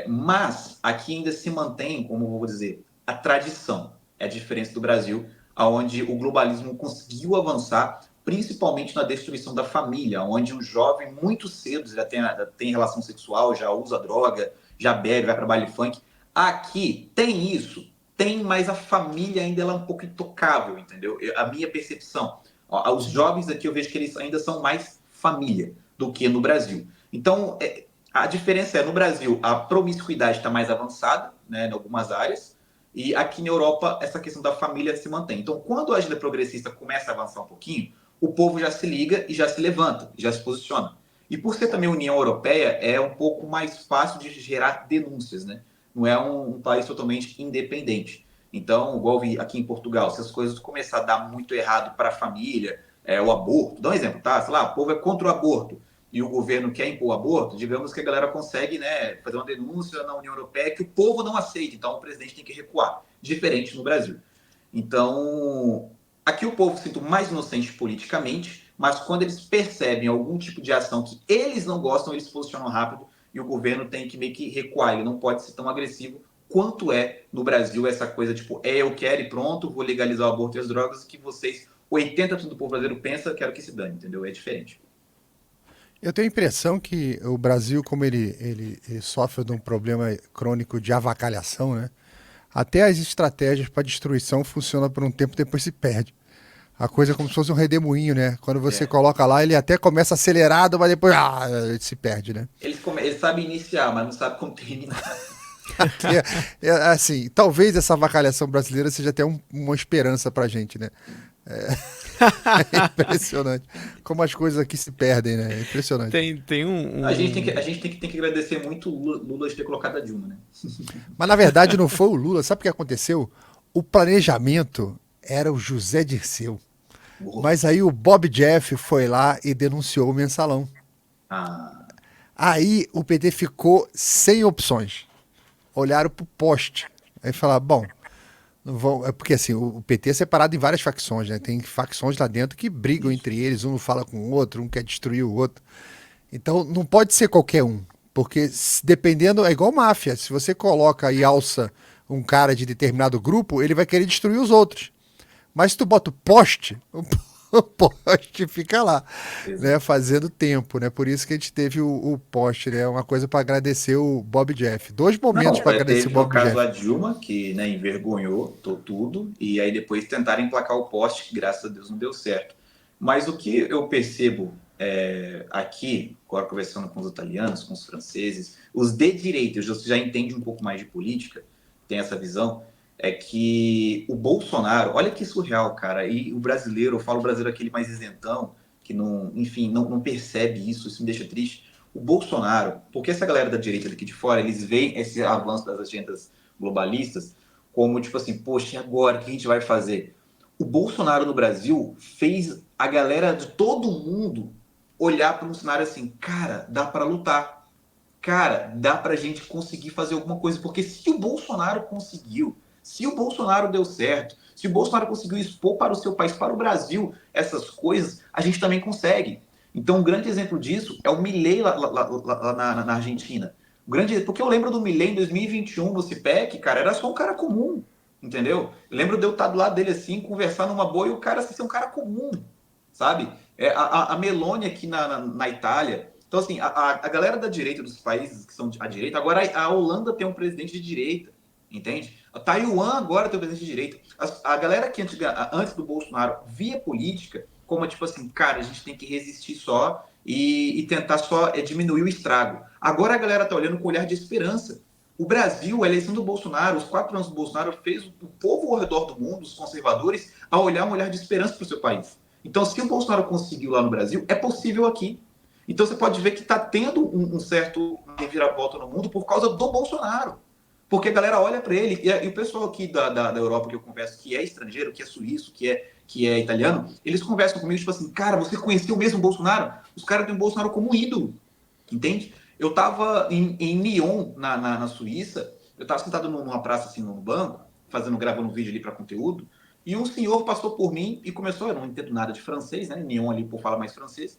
S3: Mas aqui ainda se mantém, como eu vou dizer, a tradição. É a diferença do Brasil, onde o globalismo conseguiu avançar, principalmente na destruição da família, onde o jovem muito cedo já tem relação sexual, já usa droga, já bebe, vai para baile funk. Aqui tem isso, tem, mas a família ainda ela é um pouco intocável, entendeu? A minha percepção. Os jovens aqui eu vejo que eles ainda são mais família do que no Brasil. Então, a diferença no Brasil, a promiscuidade está mais avançada, né, em algumas áreas, e aqui na Europa, essa questão da família se mantém. Então, quando a agenda progressista começa a avançar um pouquinho, o povo já se liga e já se levanta, já se posiciona. E por ser também União Europeia, é um pouco mais fácil de gerar denúncias, né? Não é um país totalmente independente. Então, igual vi aqui em Portugal, se as coisas começarem a dar muito errado para a família, o aborto, dá um exemplo, tá? Sei lá, o povo é contra o aborto e o governo quer impor o aborto, digamos que a galera consegue, né, fazer uma denúncia na União Europeia que o povo não aceita, então o presidente tem que recuar, diferente no Brasil. Então, aqui o povo se sente mais inocente politicamente, mas quando eles percebem algum tipo de ação que eles não gostam, eles se posicionam rápido e o governo tem que meio que recuar, ele não pode ser tão agressivo quanto é no Brasil essa coisa tipo, eu quero e pronto, vou legalizar o aborto e as drogas, que vocês, 80% do povo brasileiro pensa, quero que se dane, entendeu? É diferente.
S2: Eu tenho a impressão que o Brasil, como ele sofre de um problema crônico de avacalhação, né? Até as estratégias para destruição funcionam por um tempo, depois se perde. A coisa é como se fosse um redemoinho, né? Quando você coloca lá, ele até começa acelerado, mas depois ele se perde, né?
S3: Eles sabem iniciar, mas não sabem como terminar.
S2: Assim, talvez essa avacalhação brasileira seja até uma esperança pra gente, né? É impressionante. Como as coisas aqui se perdem, né? É impressionante.
S1: Tem
S3: A gente tem que agradecer muito o Lula de ter colocado a Dilma, né?
S2: Mas na verdade não foi o Lula. Sabe o que aconteceu? O planejamento era o José Dirceu. Mas aí o Bob Jeff foi lá e denunciou o mensalão.
S3: Ah,
S2: Aí o PT ficou sem opções. Olharam pro poste. Aí falaram, bom, não vão... é porque assim, o PT é separado em várias facções, né? Tem facções lá dentro que brigam
S3: isso.
S2: entre eles, um não fala com o outro, um quer destruir o outro. Então não pode ser qualquer um, porque dependendo, é igual máfia, se você coloca e alça um cara de determinado grupo, ele vai querer destruir os outros. Mas se tu bota o poste, o poste fica lá, né,
S3: Exato.
S2: fazendo tempo, né? Por isso que a gente teve o poste, né? Uma coisa para agradecer o Bob Jeff. Dois momentos
S3: Não,
S2: para agradecer o
S3: teve no
S2: Bob
S3: caso a
S2: Jeff.
S3: Dilma, que né, envergonhou tudo, e aí depois tentaram emplacar o poste, que graças a Deus não deu certo. Mas o que eu percebo aqui, agora conversando com os italianos, com os franceses, os de direita, você já entende um pouco mais de política, tem essa visão, é que o Bolsonaro, olha que surreal, cara, e o brasileiro, eu falo o brasileiro aquele mais isentão, que não, enfim, não percebe isso me deixa triste. O Bolsonaro, porque essa galera da direita daqui de fora, eles veem esse avanço das agendas globalistas como tipo assim, poxa, e agora o que a gente vai fazer? O Bolsonaro no Brasil fez a galera de todo mundo olhar para um cenário assim, cara, dá para lutar, cara, dá para a gente conseguir fazer alguma coisa, porque se o Bolsonaro conseguiu, se o Bolsonaro deu certo, se o Bolsonaro conseguiu expor para o seu país, para o Brasil, essas coisas, a gente também consegue. Então, um grande exemplo disso é o Milei lá na Argentina. Porque eu lembro do Milei em 2021 no CIPEC, cara, era só um cara comum, entendeu? Eu lembro de eu estar do lado dele assim, conversar numa boa e o cara assim, ser um cara comum, sabe? A Meloni aqui na Itália. Então, assim, a galera da direita dos países que são à direita, agora a Holanda tem um presidente de direita, entende? A Taiwan agora tem um presidente de direita. A galera que antes do Bolsonaro via política como, tipo assim, cara, a gente tem que resistir só e tentar só diminuir o estrago. Agora a galera tá olhando com um olhar de esperança. O Brasil, a eleição do Bolsonaro, os 4 anos do Bolsonaro, fez o povo ao redor do mundo, os conservadores, a olhar um olhar de esperança para o seu país. Então, se o Bolsonaro conseguiu lá no Brasil, é possível aqui. Então, você pode ver que está tendo um certo reviravolta no mundo por causa do Bolsonaro. Porque a galera olha para ele, e o pessoal aqui da Europa que eu converso, que é estrangeiro, que é suíço, que é italiano, eles conversam comigo, tipo assim, cara, você conheceu mesmo o Bolsonaro? Os caras têm o Bolsonaro como ídolo, entende? Eu estava em Nyon, na Suíça, eu estava sentado numa praça, assim, no banco, gravando um vídeo ali para conteúdo, e um senhor passou por mim e começou, eu não entendo nada de francês, né? Nyon ali por falar mais francês,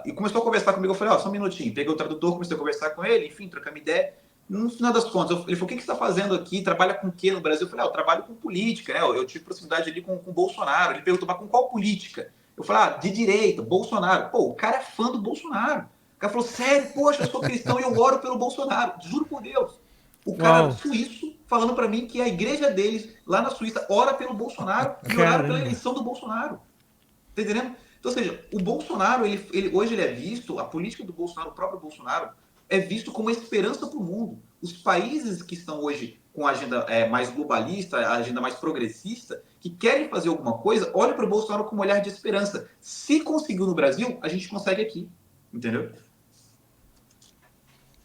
S3: e começou a conversar comigo. Eu falei, só um minutinho. Peguei o tradutor, comecei a conversar com ele, enfim, trocando ideia. No final das contas, ele falou, o que você está fazendo aqui? Trabalha com o quê no Brasil? Eu falei, eu trabalho com política, né? Eu tive proximidade ali com o Bolsonaro. Ele perguntou, mas com qual política? Eu falei, de direita, Bolsonaro. Pô, o cara é fã do Bolsonaro. O cara falou, sério, poxa, eu sou cristão e eu oro pelo Bolsonaro. Juro por Deus. O cara
S1: Uau,
S3: suíço falando para mim que a igreja deles, lá na Suíça, ora pelo Bolsonaro e oraram pela
S1: caramba.
S3: eleição do Bolsonaro. Tá entendendo? Então, ou seja, o Bolsonaro, hoje ele é visto, a política do Bolsonaro, o próprio Bolsonaro, é visto como esperança para o mundo. Os países que estão hoje com a agenda mais globalista, a agenda mais progressista, que querem fazer alguma coisa, olham para o Bolsonaro com um olhar de esperança. Se conseguiu no Brasil, a gente consegue aqui. Entendeu?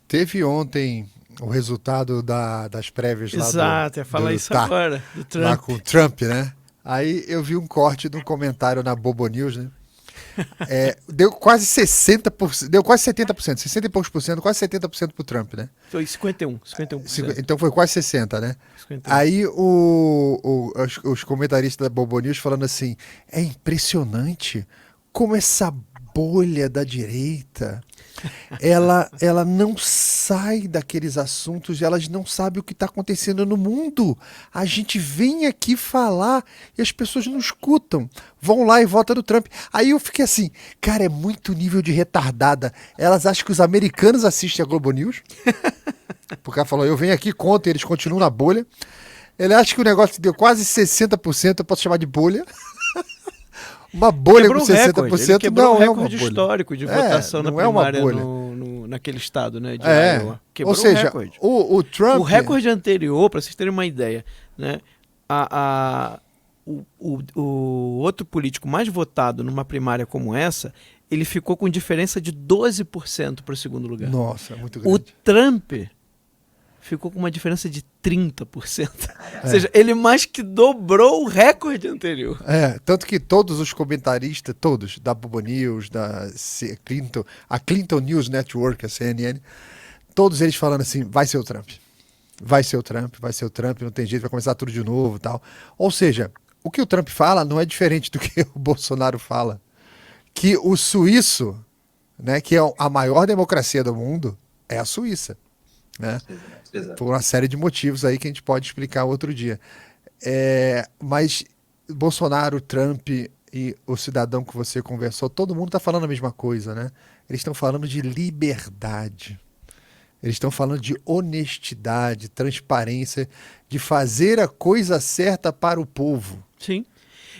S2: Teve ontem o resultado das prévias lá
S1: Exato, ia falar isso agora, do
S2: lá
S1: Trump.
S2: com o Trump, né? Aí eu vi um corte de um comentário na Bobo News, né? Deu quase 60%, deu quase 70%, 60 e poucos por cento, quase 70% pro Trump, né?
S1: Foi 51%.
S2: Então foi quase 60, né?
S1: 51.
S2: Aí os comentaristas da Bobo News falando assim, é impressionante como essa bolha da direita, ela não sai daqueles assuntos, elas não sabem o que está acontecendo no mundo. A gente vem aqui falar e as pessoas não escutam. Vão lá e votam no Trump. Aí eu fiquei assim, cara, é muito nível de retardada. Elas acham que os americanos assistem a Globo News. Porque ela falou, eu venho aqui, conto, e eles continuam na bolha. Ele acha que o negócio deu quase 60%, eu posso chamar de bolha. Uma bolha
S1: Quebrou
S2: com
S1: o recorde,
S2: 60%
S1: ele quebrou
S2: não
S1: o
S2: é uma
S1: recorde
S2: bolha.
S1: histórico de votação na
S2: não é uma
S1: primária
S2: bolha.
S1: naquele estado, né, de
S2: É,
S1: Iowa. Quebrou
S2: ou seja,
S1: o recorde.
S2: o Trump...
S1: O recorde anterior, para vocês terem uma ideia, né, o outro político mais votado numa primária como essa, ele ficou com diferença de 12% para o segundo lugar.
S2: Nossa, é muito
S1: O
S2: grande.
S1: Trump ficou com uma diferença de 30%. Ou seja, ele mais que dobrou o recorde anterior.
S2: Tanto que todos os comentaristas, todos, da Bobo News, a Clinton News Network, a CNN, todos eles falando assim, vai ser o Trump. Vai ser o Trump, vai ser o Trump, não tem jeito, vai começar tudo de novo e tal. Ou seja, o que o Trump fala não é diferente do que o Bolsonaro fala. Que o suíço, né, que é a maior democracia do mundo, é a Suíça. Né?
S3: Exato.
S2: Por uma série de motivos aí que a gente pode explicar outro dia. Mas Bolsonaro, Trump e o cidadão que você conversou, todo mundo está falando a mesma coisa, né? Eles estão falando de liberdade. Eles estão falando de honestidade, transparência, de fazer a coisa certa para o povo.
S1: Sim.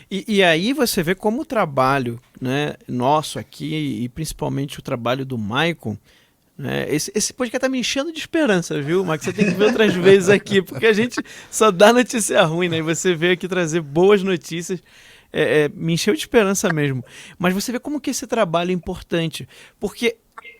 S1: E aí você vê como o trabalho, né, nosso aqui, e principalmente o trabalho do Maicon, né, esse podcast tá me enchendo de esperança, viu, Maicon? Você tem que ver outras vezes aqui, porque a gente só dá notícia ruim, né? E você veio aqui trazer boas notícias. Me encheu de esperança mesmo. Mas você vê como que esse trabalho é importante, porque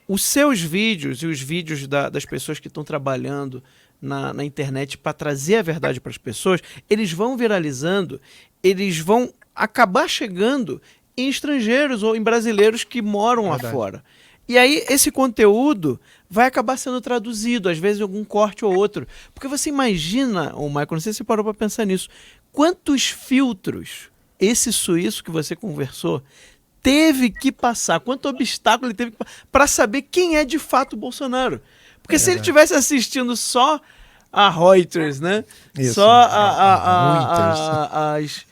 S1: os seus vídeos e os vídeos das pessoas que estão trabalhando na internet para trazer a verdade para as pessoas, eles vão viralizando, eles vão acabar chegando em estrangeiros ou em brasileiros que moram lá fora. E aí esse conteúdo vai acabar sendo traduzido, às vezes em algum corte ou outro. Porque você imagina, Michael, não sei se você parou para pensar nisso, quantos filtros esse suíço que você conversou teve que passar, quanto obstáculo ele teve para saber quem é de fato o Bolsonaro. Porque se ele estivesse assistindo só a Reuters, né?
S2: Isso.
S1: Só
S2: as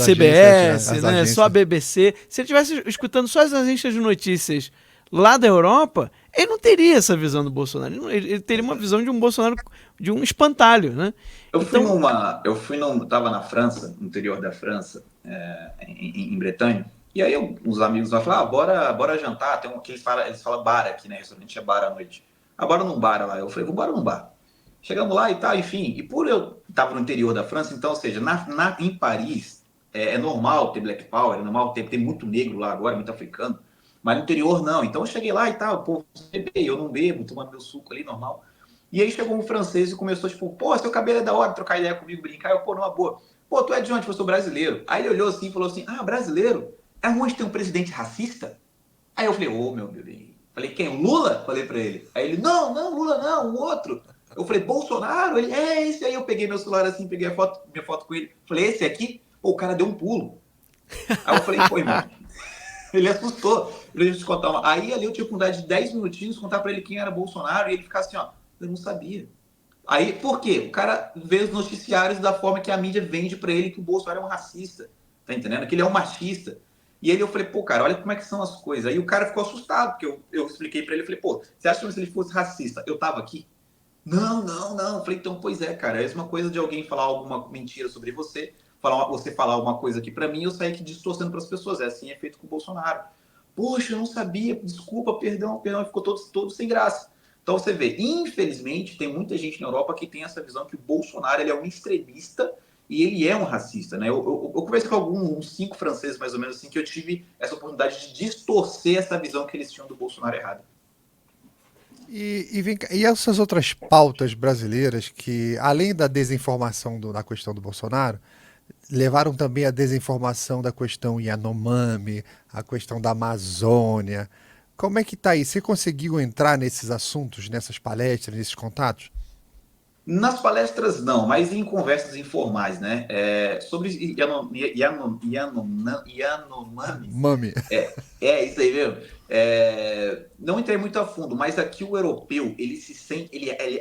S1: CBS,
S2: agências,
S1: né? Só a BBC. Se ele estivesse escutando só as agências de notícias lá da Europa, ele não teria essa visão do Bolsonaro. Ele teria uma visão de um Bolsonaro, de um espantalho, né?
S3: Eu tava na França, no interior da França, em Bretanha, e aí uns amigos vão falar, bora jantar, tem que eles falam bar aqui, né? Restaurante é bar à noite. Bora num bar lá. Eu falei, vambora num bar. Chegamos lá e tal, enfim. E por eu tava no interior da França, então, ou seja, em Paris, é normal ter Black Power, é normal ter muito negro lá agora, muito africano, mas no interior não. Então eu cheguei lá e tal, pô, eu não bebo, tomando meu suco ali, normal. E aí chegou um francês e começou, tipo, pô, seu cabelo é da hora, trocar ideia comigo, brincar. Eu, pô, numa boa. Pô, tu é de onde? Eu sou brasileiro. Aí ele olhou assim e falou assim, brasileiro? É onde tem um presidente racista? Aí eu falei, meu Deus. Falei, quem? O Lula? Falei pra ele. Aí ele, não, Lula não, o outro. Eu falei, Bolsonaro? Ele, esse aí. Eu peguei meu celular assim, peguei minha foto com ele. Falei, esse aqui? Pô, o cara deu um pulo. Aí eu falei, pô, irmão. Ele assustou. Pra gente contar uma... Aí ali eu tinha oportunidade de 10 minutinhos contar pra ele quem era Bolsonaro e ele ficar assim, eu não sabia. Aí, por quê? O cara vê os noticiários da forma que a mídia vende pra ele que o Bolsonaro é um racista. Tá entendendo? Que ele é um machista. E aí eu falei, pô, cara, olha como é que são as coisas. Aí o cara ficou assustado, porque eu expliquei pra ele, eu falei, pô, você acha que se ele fosse racista, eu tava aqui? Não. Eu falei, então, pois é, cara, é a mesma coisa de alguém falar alguma mentira sobre você, você falar alguma coisa aqui pra mim e eu sair aqui distorcendo pras pessoas. Assim é feito com o Bolsonaro. Poxa, eu não sabia, desculpa, perdão, ficou todo sem graça. Então você vê, infelizmente, tem muita gente na Europa que tem essa visão que o Bolsonaro ele é um extremista e ele é um racista, né? Eu conversei com uns 5 franceses, mais ou menos assim, que eu tive essa oportunidade de distorcer essa visão que eles tinham do Bolsonaro errada.
S2: E essas outras pautas brasileiras que, além da desinformação da questão do Bolsonaro, levaram também a desinformação da questão Yanomami, a questão da Amazônia. Como é que tá aí? Você conseguiu entrar nesses assuntos, nessas palestras, nesses contatos?
S3: Nas palestras, não, mas em conversas informais, né? Sobre Yanomamis.
S2: Mami.
S3: Isso aí mesmo. Não entrei muito a fundo, mas aqui o europeu, ele se sente.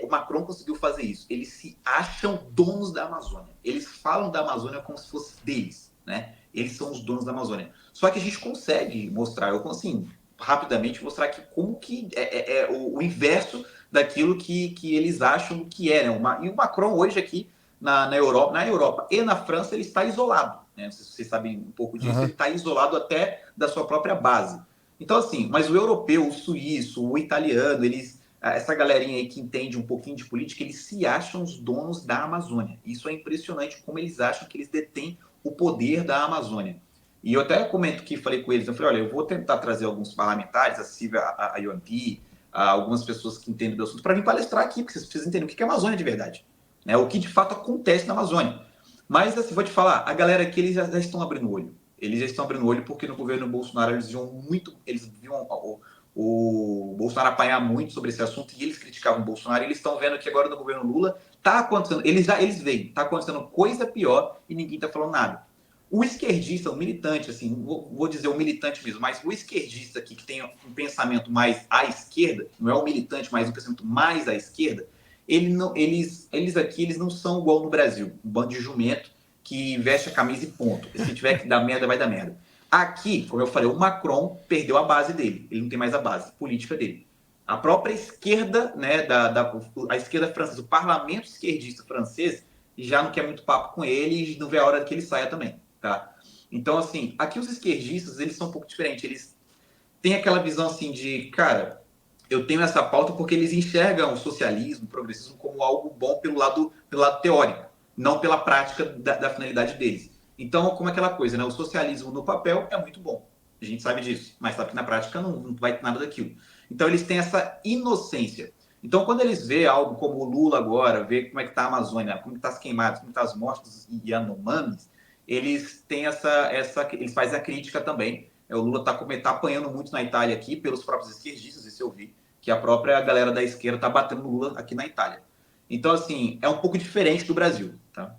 S3: O Macron conseguiu fazer isso. Eles se acham donos da Amazônia. Eles falam da Amazônia como se fosse deles, né? Eles são os donos da Amazônia. Só que a gente consegue mostrar, eu consigo rapidamente mostrar que como que é o inverso daquilo que eles acham que é, né? E o Macron hoje aqui na Europa e na França ele está isolado, né? Não sei se vocês sabem um pouco disso, Ele está isolado até da sua própria base. Então assim, mas o europeu, o suíço, o italiano, essa galerinha aí que entende um pouquinho de política, eles se acham os donos da Amazônia. Isso é impressionante como eles acham que eles detêm o poder da Amazônia. E eu até comento que falei com eles, eu falei, olha, eu vou tentar trazer alguns parlamentares, a Silvia Ayonpi, algumas pessoas que entendem do assunto para vir palestrar aqui, porque vocês precisam entender o que é Amazônia de verdade, né? O que de fato acontece na Amazônia. Mas, assim, vou te falar, a galera aqui, eles já estão abrindo o olho. Eles já estão abrindo o olho porque no governo Bolsonaro eles viam o Bolsonaro apanhar muito sobre esse assunto e eles criticavam o Bolsonaro. E eles estão vendo que agora no governo Lula tá acontecendo, eles veem, tá acontecendo coisa pior e ninguém tá falando nada. O esquerdista, o militante, assim, vou dizer o militante mesmo, mas o esquerdista aqui que tem um pensamento mais à esquerda, não é o militante, mas um pensamento mais à esquerda, eles aqui eles não são igual no Brasil, um bando de jumento que veste a camisa e ponto. E se tiver que dar merda, vai dar merda. Aqui, como eu falei, o Macron perdeu a base dele, ele não tem mais a base política dele. A própria esquerda, né, a esquerda francesa, o parlamento esquerdista francês, já não quer muito papo com ele e não vê a hora que ele saia também, tá? Então, assim, aqui os esquerdistas, eles são um pouco diferentes, eles têm aquela visão, assim, de, cara, eu tenho essa pauta porque eles enxergam o socialismo, o progressismo como algo bom pelo lado teórico, não pela prática da finalidade deles. Então, como aquela coisa, né? O socialismo no papel é muito bom, a gente sabe disso, mas sabe que na prática não vai ter nada daquilo. Então, eles têm essa inocência. Então, quando eles veem algo como o Lula agora, vê como é que está a Amazônia, como está as queimadas, como estão as mortes e Yanomamis, eles têm eles fazem a crítica também. O Lula tá apanhando muito na Itália aqui, pelos próprios esquerdistas, isso eu vi, que a própria galera da esquerda está batendo no Lula aqui na Itália. Então, assim, é um pouco diferente do Brasil, tá?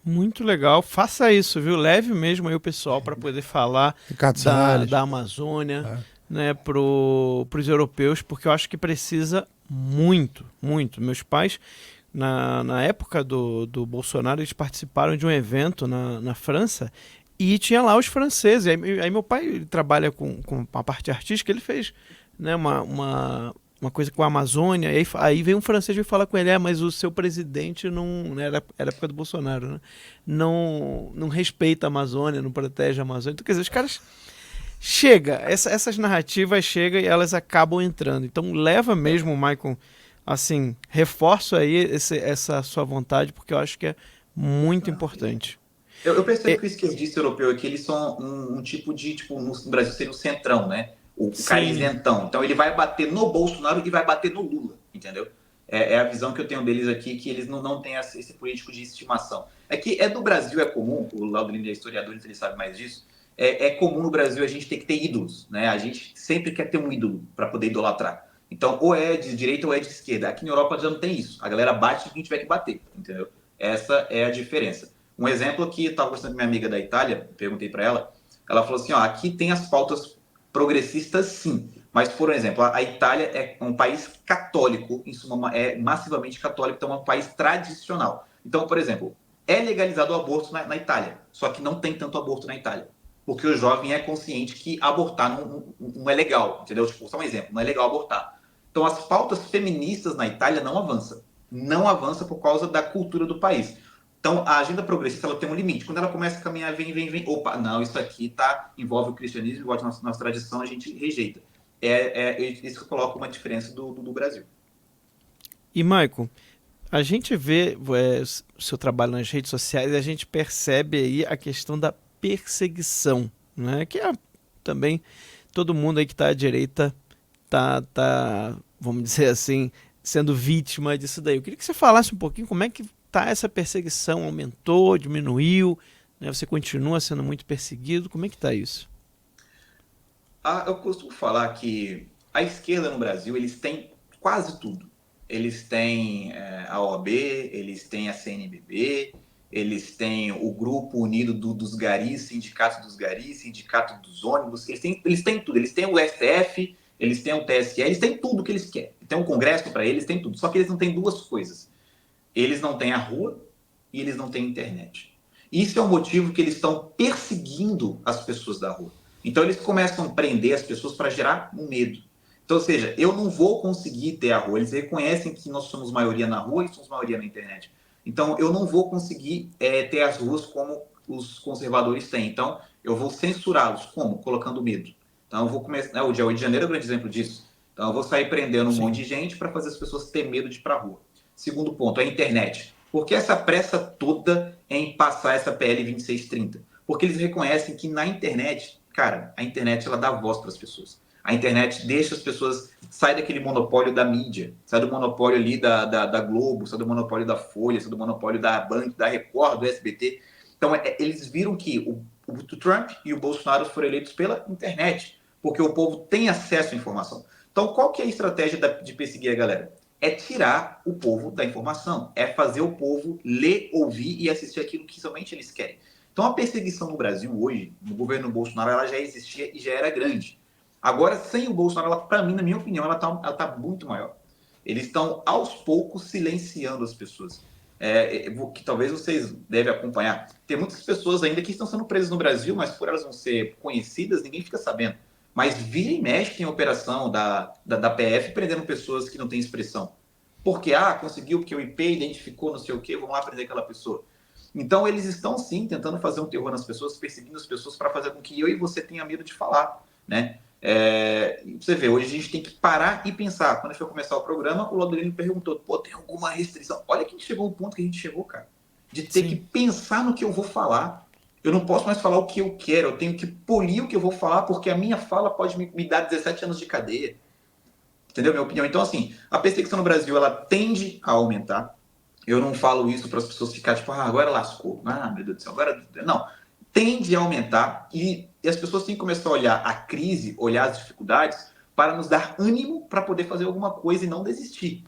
S1: Muito legal. Faça isso, viu? Leve mesmo aí o pessoal para poder falar
S2: Ricardo Salles.
S1: da Amazônia, né, pros europeus, porque eu acho que precisa muito, muito. Meus pais, na época do Bolsonaro, eles participaram de um evento na França e tinha lá os franceses. Aí meu pai ele trabalha com a parte artística, ele fez, né, uma coisa com a Amazônia, aí vem um francês e falar com ele, mas o seu presidente não, né, era época do Bolsonaro, né, não respeita a Amazônia, não protege a Amazônia. Então, quer dizer, os caras essas narrativas chegam e elas acabam entrando. Então leva mesmo, Michael, assim, reforço aí essa sua vontade, porque eu acho que é muito importante.
S3: Eu percebo que o esquerdista europeu aqui, eles são um tipo de, tipo, no Brasil seria o centrão, né? O cara isentão. Então ele vai bater no Bolsonaro e vai bater no Lula, entendeu? É a visão que eu tenho deles aqui, que eles não têm esse político de estimação. É que do Brasil é comum, o Laudolino é historiador, então ele sabe mais disso, é comum no Brasil a gente ter que ter ídolos, né? A gente sempre quer ter um ídolo para poder idolatrar. Então, ou é de direita ou é de esquerda. Aqui na Europa já não tem isso. A galera bate quem tiver que bater, entendeu? Essa é a diferença. Um exemplo que eu estava conversando com minha amiga da Itália, perguntei para ela falou assim, aqui tem as pautas progressistas sim, mas, por exemplo, a Itália é um país católico, em suma, é massivamente católico, então é um país tradicional. Então, por exemplo, é legalizado o aborto na Itália, só que não tem tanto aborto na Itália, porque o jovem é consciente que abortar não é legal, entendeu? Tipo, só um exemplo, não é legal abortar. Então, as pautas feministas na Itália não avançam. Não avança por causa da cultura do país. Então, a agenda progressista ela tem um limite. Quando ela começa a caminhar, vem. Opa, não, isso aqui envolve o cristianismo, envolve nossa tradição, a gente rejeita. É isso que coloca uma diferença do Brasil.
S1: E, Michael, a gente vê o seu trabalho nas redes sociais e a gente percebe aí a questão da perseguição, né? Que também todo mundo aí que está à direita tá, vamos dizer assim, sendo vítima disso daí. Eu queria que você falasse um pouquinho como é que tá essa perseguição, aumentou, diminuiu, né? Você continua sendo muito perseguido, como é que tá isso?
S3: Eu costumo falar que a esquerda no Brasil, eles têm quase tudo. Eles têm a OAB, eles têm a CNBB, eles têm o Grupo Unido dos Garis, Sindicato dos Garis, Sindicato dos Ônibus, eles têm tudo. Eles têm o STF, eles têm o TSE, eles têm tudo que eles querem. Tem um Congresso para eles, tem tudo. Só que eles não têm duas coisas. Eles não têm a rua e eles não têm internet. Isso é o motivo que eles estão perseguindo as pessoas da rua. Então eles começam a prender as pessoas para gerar um medo. Então, ou seja, eu não vou conseguir ter a rua. Eles reconhecem que nós somos maioria na rua e somos maioria na internet. Então eu não vou conseguir ter as ruas como os conservadores têm. Então eu vou censurá-los. Como? Colocando medo. Então eu vou começar. O dia 8 de janeiro é um grande exemplo disso. Então eu vou sair prendendo um monte de gente para fazer as pessoas ter medo de ir para a rua. Segundo ponto, a internet. Por que essa pressa toda em passar essa PL 2630? Porque eles reconhecem que na internet, cara, a internet ela dá voz para as pessoas. A internet deixa as pessoas, sai daquele monopólio da mídia, sai do monopólio ali da Globo, sai do monopólio da Folha, sai do monopólio da Band, da Record, do SBT. Então, eles viram que o Trump e o Bolsonaro foram eleitos pela internet, porque o povo tem acesso à informação. Então, qual que é a estratégia de perseguir a galera? É tirar o povo da informação, é fazer o povo ler, ouvir e assistir aquilo que somente eles querem. Então, a perseguição no Brasil hoje, no governo Bolsonaro, ela já existia e já era grande. Agora, sem o Bolsonaro, para mim, na minha opinião, ela tá muito maior. Eles estão, aos poucos, silenciando as pessoas. Que talvez vocês devem acompanhar. Tem muitas pessoas ainda que estão sendo presas no Brasil, mas por elas não ser conhecidas, ninguém fica sabendo. Mas vira e mexe tem operação da PF prendendo pessoas que não têm expressão. Porque, conseguiu, porque o IP identificou não sei o quê, vamos lá prender aquela pessoa. Então, eles estão, sim, tentando fazer um terror nas pessoas, perseguindo as pessoas para fazer com que eu e você tenha medo de falar, né? Você vê, hoje a gente tem que parar e pensar. Quando a gente foi começar o programa, o Laudolino perguntou, pô, tem alguma restrição? Olha que a gente chegou ao ponto que a gente chegou, cara. De ter que pensar no que eu vou falar. Eu não posso mais falar o que eu quero, eu tenho que polir o que eu vou falar, porque a minha fala pode me dar 17 anos de cadeia. Entendeu? Minha opinião. Então, assim, a perseguição no Brasil, ela tende a aumentar. Eu não falo isso para as pessoas ficarem tipo, agora lascou. Meu Deus do céu, agora... Não. Tende a aumentar e as pessoas têm que começar a olhar a crise, olhar as dificuldades para nos dar ânimo para poder fazer alguma coisa e não desistir.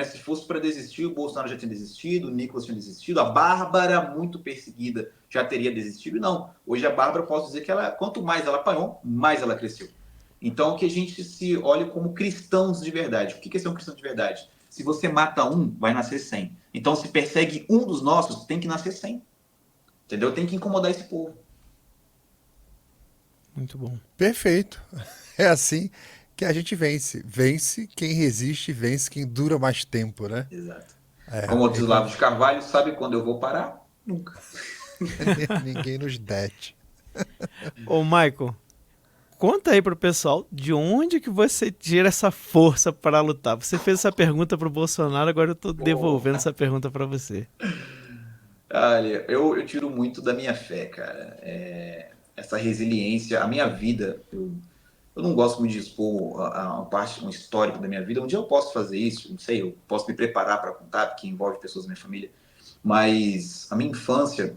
S3: Se fosse para desistir, o Bolsonaro já tinha desistido, o Nicolas tinha desistido, a Bárbara, muito perseguida, já teria desistido. Não, hoje a Bárbara, posso dizer que quanto mais ela apanhou, mais ela cresceu. Então, que a gente se olhe como cristãos de verdade. O que é ser um cristão de verdade? Se você mata um, vai nascer 100. Então, se persegue um dos nossos, tem que nascer 100. Entendeu? Tem que incomodar esse povo.
S1: Muito bom.
S2: Perfeito. É assim que a gente vence. Vence quem resiste, vence quem dura mais tempo, né?
S3: Exato. Como diz o Olavo de Carvalho, sabe quando eu vou parar? Nunca.
S2: Ninguém nos dete.
S1: Ô, Michael, conta aí pro pessoal de onde que você tira essa força para lutar. Você fez essa pergunta pro Bolsonaro, agora eu tô devolvendo essa pergunta para você.
S3: Olha, eu tiro muito da minha fé, cara. Essa resiliência, a minha vida, eu não gosto muito de expor um histórico da minha vida. Um dia eu posso fazer isso, não sei, eu posso me preparar para contar, porque envolve pessoas da minha família. Mas a minha infância,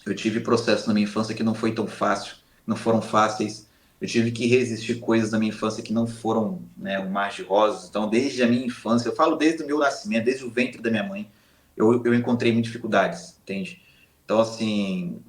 S3: eu tive processos na minha infância que não foi tão fácil, não foram fáceis. Eu tive que resistir coisas na minha infância que não foram, né, um mar de rosas. Então, desde a minha infância, eu falo desde o meu nascimento, desde o ventre da minha mãe, eu encontrei muitas dificuldades, entende? Então, assim,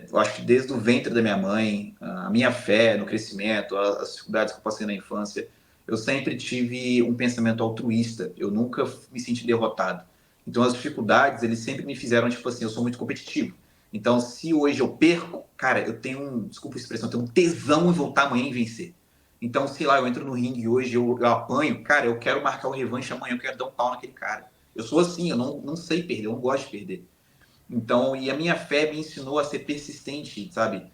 S3: eu acho que desde o ventre da minha mãe, a minha fé no crescimento, as dificuldades que eu passei na infância, eu sempre tive um pensamento altruísta, eu nunca me senti derrotado. Então, as dificuldades, eles sempre me fizeram, tipo assim, eu sou muito competitivo. Então, se hoje eu perco, cara, eu tenho desculpa a expressão, eu tenho um tesão em voltar amanhã e vencer. Então, sei lá, eu entro no ringue hoje, eu apanho, cara, eu quero marcar o revanche amanhã, eu quero dar um pau naquele cara. Eu sou assim, eu não sei perder, eu não gosto de perder. Então, e a minha fé me ensinou a ser persistente, sabe?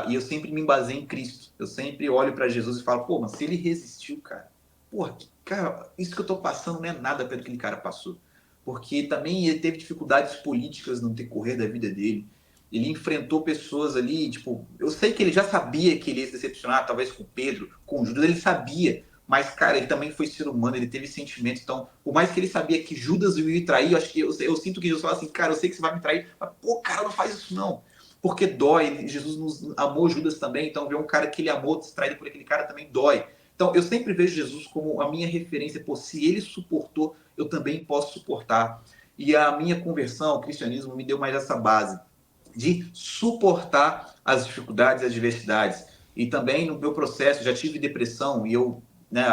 S3: E eu sempre me baseio em Cristo. Eu sempre olho para Jesus e falo, pô, mas se ele resistiu, cara, porra, cara, isso que eu tô passando não é nada pelo que aquele cara passou. Porque também ele teve dificuldades políticas no decorrer da vida dele. Ele enfrentou pessoas ali, tipo, eu sei que ele já sabia que ele ia se decepcionar, talvez com Pedro, com Judas, ele sabia. Mas, cara, ele também foi ser humano, ele teve sentimentos. Então, por mais que ele sabia que Judas ia me trair, eu acho que eu sinto que Jesus fala assim, cara, eu sei que você vai me trair, mas, pô, cara, não faz isso não. Porque dói. Jesus nos amou Judas também, então ver um cara que ele amou, distraído por aquele cara também dói. Então, eu sempre vejo Jesus como a minha referência. Pô, se ele suportou, eu também posso suportar. E a minha conversão ao cristianismo me deu mais essa base de suportar as dificuldades e as adversidades. E também no meu processo, já tive depressão e eu, né,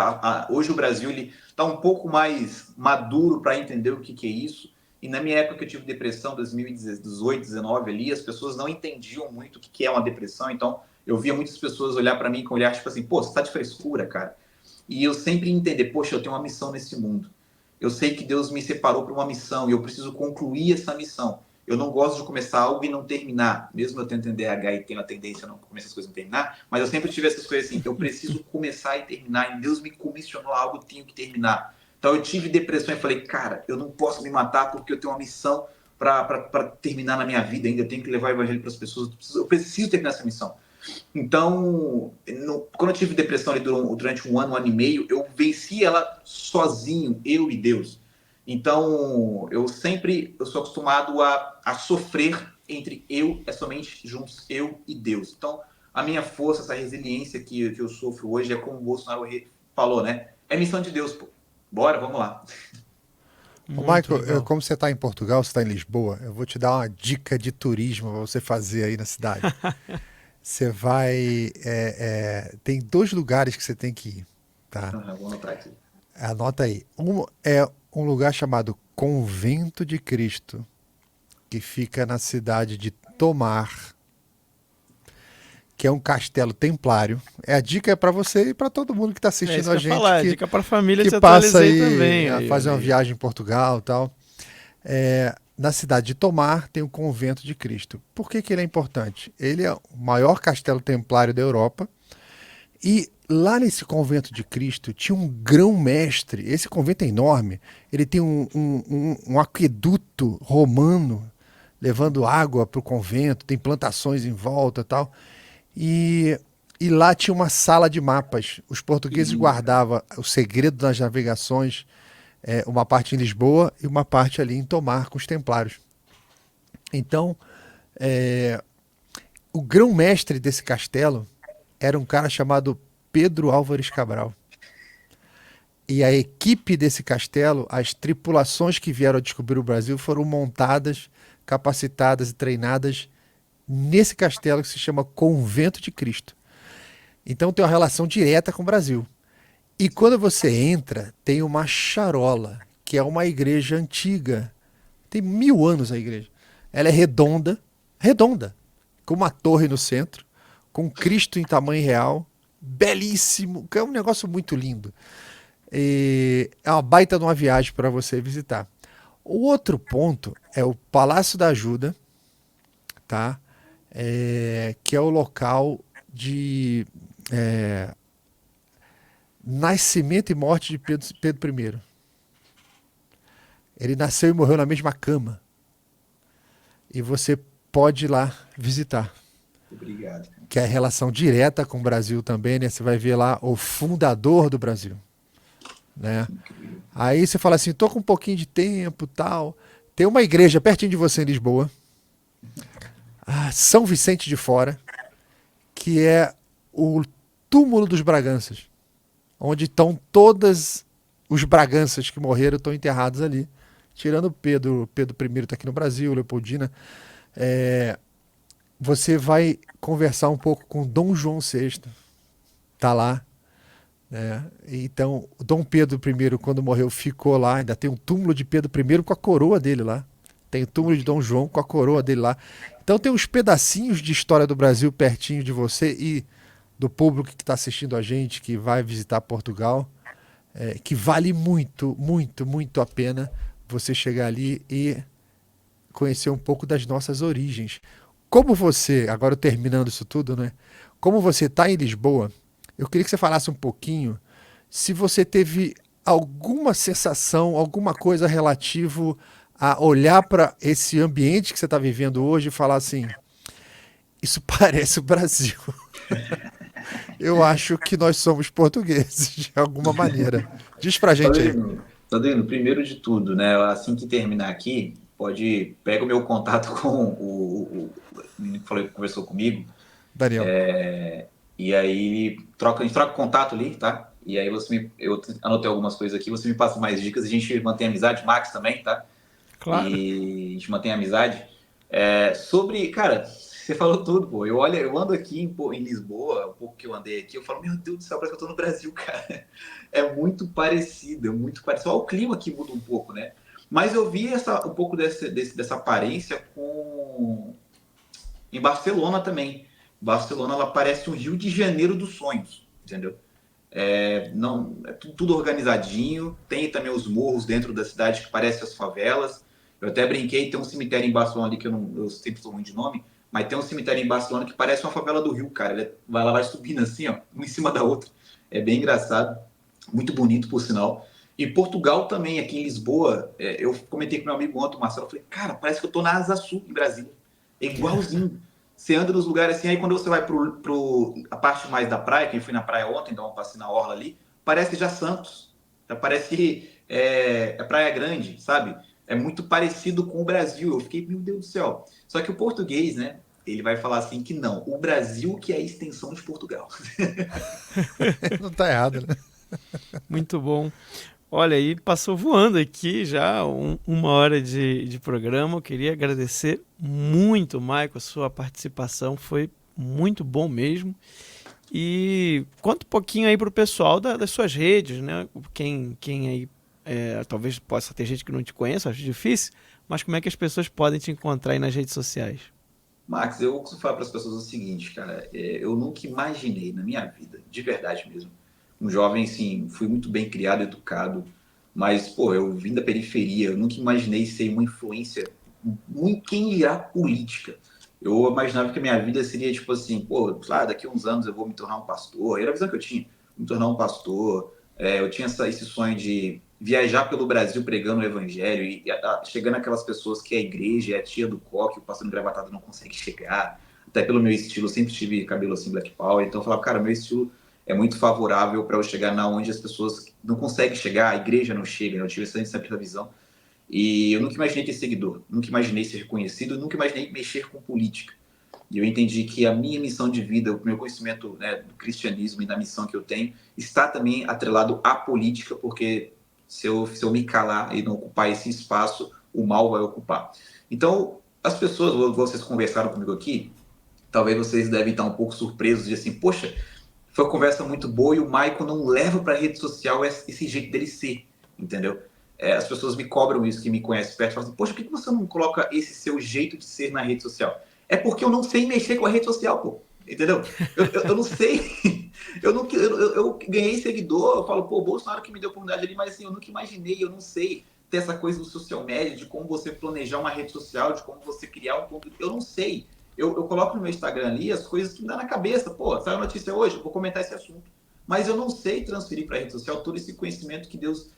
S3: hoje o Brasil está um pouco mais maduro para entender o que é isso. E na minha época que eu tive depressão, 2018, 2019 ali, as pessoas não entendiam muito o que é uma depressão. Então, eu via muitas pessoas olhar para mim com olhar tipo assim, pô, você está de frescura, cara. E eu sempre entender, poxa, eu tenho uma missão nesse mundo. Eu sei que Deus me separou para uma missão e eu preciso concluir essa missão. Eu não gosto de começar algo e não terminar. Mesmo eu tendo TDAH e tenho a tendência a não começar as coisas e não terminar, mas eu sempre tive essas coisas assim, eu preciso começar e terminar. E Deus me comissionou algo, eu tenho que terminar. Então eu tive depressão e falei, cara, eu não posso me matar porque eu tenho uma missão para terminar na minha vida ainda. Eu tenho que levar o evangelho para as pessoas. Eu preciso terminar essa missão. Então, quando eu tive depressão ali durante um ano e meio, eu venci ela sozinho, eu e Deus. Então, eu sou acostumado a sofrer entre somente juntos, eu e Deus. Então, a minha força, essa resiliência que eu sofro hoje é como o Bolsonaro falou, né? É missão de Deus, pô. Bora, vamos lá.
S2: Ô,
S1: Muito
S2: Michael,
S1: legal.
S2: como você está em Portugal, você está em Lisboa, eu vou te dar uma dica de turismo para você fazer aí na cidade. Você vai. Tem dois lugares que você tem que ir, tá?
S3: Vou anotar aqui.
S2: Anota aí. Um é um lugar chamado Convento de Cristo, que fica na cidade de Tomar, que é um castelo templário. A dica é para você e para todo mundo que está
S1: É
S2: assistindo
S1: isso que
S2: a
S1: eu ia
S2: gente
S1: falar, dica para a família,
S2: que
S1: te
S2: passa
S1: atualizei
S2: aí
S1: também.
S2: a
S1: Aí,
S2: fazer
S1: olha
S2: uma
S1: aí.
S2: viagem em Portugal e tal. Na cidade de Tomar tem o Convento de Cristo. Por que ele é importante? Ele é o maior castelo templário da Europa e lá nesse Convento de Cristo tinha um grão-mestre. Esse convento é enorme. Ele tem um aqueduto romano levando água para o convento, tem plantações em volta e tal. E, e lá tinha uma sala de mapas. Os
S3: Que
S2: portugueses
S3: lindo, cara.
S2: guardavam o segredo das navegações, uma parte em Lisboa e uma parte ali em Tomar com os templários. Então, é, o grão-mestre desse castelo era um cara chamado Pedro Álvares Cabral. E a equipe desse castelo, as tripulações que vieram a descobrir o Brasil foram montadas, capacitadas e treinadas nesse castelo que se chama Convento de Cristo. Então tem uma relação direta com o Brasil. E quando você entra, tem uma charola, que é uma igreja antiga. Tem 1000 anos a igreja. Ela é redonda, redonda, com uma torre no centro, com Cristo em tamanho real, belíssimo, que é um negócio muito lindo. E é uma baita de uma viagem para você visitar. O outro ponto é o Palácio da Ajuda, tá? Que é o local de nascimento e morte de Pedro I. Ele nasceu e morreu na mesma cama. E você pode ir lá visitar.
S3: Obrigado.
S2: Que é a relação direta com o Brasil também, né? Você vai ver lá o fundador do Brasil, né?
S3: Incrível.
S2: Aí você fala assim, tô com um pouquinho de tempo, tal. Tem uma igreja pertinho de você em Lisboa, São Vicente de Fora, que é o túmulo dos Braganças, onde estão todas os Braganças que morreram estão enterrados ali, tirando Pedro I está aqui no Brasil, Leopoldina. Você vai conversar um pouco com Dom João VI, tá lá, né? Então, Dom Pedro I, quando morreu, ficou lá. Ainda tem um túmulo de Pedro I com a coroa dele lá. Tem o túmulo de Dom João com a coroa dele lá. Então, tem uns pedacinhos de história do Brasil pertinho de você e do público que está assistindo a gente, que vai visitar Portugal, que vale muito, muito, muito a pena você chegar ali e conhecer um pouco das nossas origens. Como você, agora terminando isso tudo, né? Como você está em Lisboa, eu queria que você falasse um pouquinho se você teve alguma sensação, alguma coisa relativo a olhar para esse ambiente que você está vivendo hoje e falar assim: isso parece o Brasil. Eu acho que nós somos portugueses, de alguma maneira. Diz pra gente aí.
S3: Tadeuno, primeiro de tudo, né? Assim que terminar aqui, pega o meu contato com o menino que conversou comigo,
S2: Daniel.
S3: e aí a gente troca contato ali, tá? E aí eu anotei algumas coisas aqui, você me passa mais dicas, a gente mantém amizade, Max também, tá?
S1: Claro.
S3: E a gente mantém amizade. Cara, você falou tudo, pô. Eu ando aqui em Lisboa, um pouco que eu andei aqui, eu falo, meu Deus do céu, parece que eu tô no Brasil, cara. É muito parecido, é muito parecido. Só o clima que muda um pouco, né? Mas eu vi um pouco dessa aparência em Barcelona também. Barcelona, ela parece um Rio de Janeiro dos sonhos, entendeu? Não, é tudo organizadinho, tem também os morros dentro da cidade que parecem as favelas. Eu até brinquei, tem um cemitério em Barcelona ali que eu sempre sou ruim de nome, mas tem um cemitério em Barcelona que parece uma favela do Rio, cara. Ela vai subindo assim, ó, uma em cima da outra. É bem engraçado, muito bonito, por sinal. E Portugal também, aqui em Lisboa, eu comentei com meu amigo ontem, o Marcelo, eu falei, cara, parece que eu tô na Asa Sul, em Brasília. É igualzinho. Você anda nos lugares assim, aí quando você vai a parte mais da praia, que eu fui na praia ontem, então eu passei na orla ali, parece já Santos. Já parece que é Praia Grande, sabe? É muito parecido com o Brasil. Eu fiquei, meu Deus do céu. Só que o português, né? Ele vai falar assim que não. O Brasil que é a extensão de Portugal.
S2: Não tá errado, né?
S1: Muito bom. Olha aí, passou voando aqui já uma hora de programa. Eu queria agradecer muito, Maicon, a sua participação. Foi muito bom mesmo. E conta um pouquinho aí para o pessoal das suas redes, né? Quem aí, talvez possa ter gente que não te conheça, acho difícil, mas como é que as pessoas podem te encontrar aí nas redes sociais?
S3: Max, eu costumo falar para as pessoas o seguinte, cara. Eu nunca imaginei na minha vida, de verdade mesmo, um jovem, assim, fui muito bem criado, educado, mas, pô, eu vim da periferia, eu nunca imaginei ser uma influência, muito, quem dirá política. Eu imaginava que a minha vida seria, tipo assim, pô, lá, daqui a uns anos eu vou me tornar um pastor, era a visão que eu tinha, me tornar um pastor, eu tinha esse sonho de viajar pelo Brasil pregando o evangelho e chegando aquelas pessoas que a igreja é a tia do coque, o pastor engravatado não consegue chegar, até pelo meu estilo, eu sempre tive cabelo assim, Black Power, então eu falava, cara, meu estilo é muito favorável para eu chegar na onde as pessoas não conseguem chegar, a igreja não chega, eu tive sempre essa visão. E eu nunca imaginei ter seguidor, nunca imaginei ser reconhecido, nunca imaginei mexer com política. E eu entendi que a minha missão de vida, o meu conhecimento, né, do cristianismo e da missão que eu tenho, está também atrelado à política, porque se eu me calar e não ocupar esse espaço, o mal vai ocupar. Então, as pessoas, vocês conversaram comigo aqui, talvez vocês devem estar um pouco surpresos de assim, poxa, foi uma conversa muito boa e o Michael não leva para a rede social esse jeito dele ser, entendeu? As pessoas me cobram isso, que me conhecem perto, falam assim, poxa, por que você não coloca esse seu jeito de ser na rede social? É porque eu não sei mexer com a rede social, pô, entendeu? Eu não sei, eu ganhei seguidor, eu falo, pô, o Bolsonaro que me deu oportunidade ali, mas assim, eu nunca imaginei, eu não sei ter essa coisa do social media, de como você planejar uma rede social, de como você criar um conteúdo, eu não sei. Eu coloco no meu Instagram ali as coisas que me dá na cabeça. Pô, saiu a notícia hoje, eu vou comentar esse assunto. Mas eu não sei transferir para a rede social todo esse conhecimento que Deus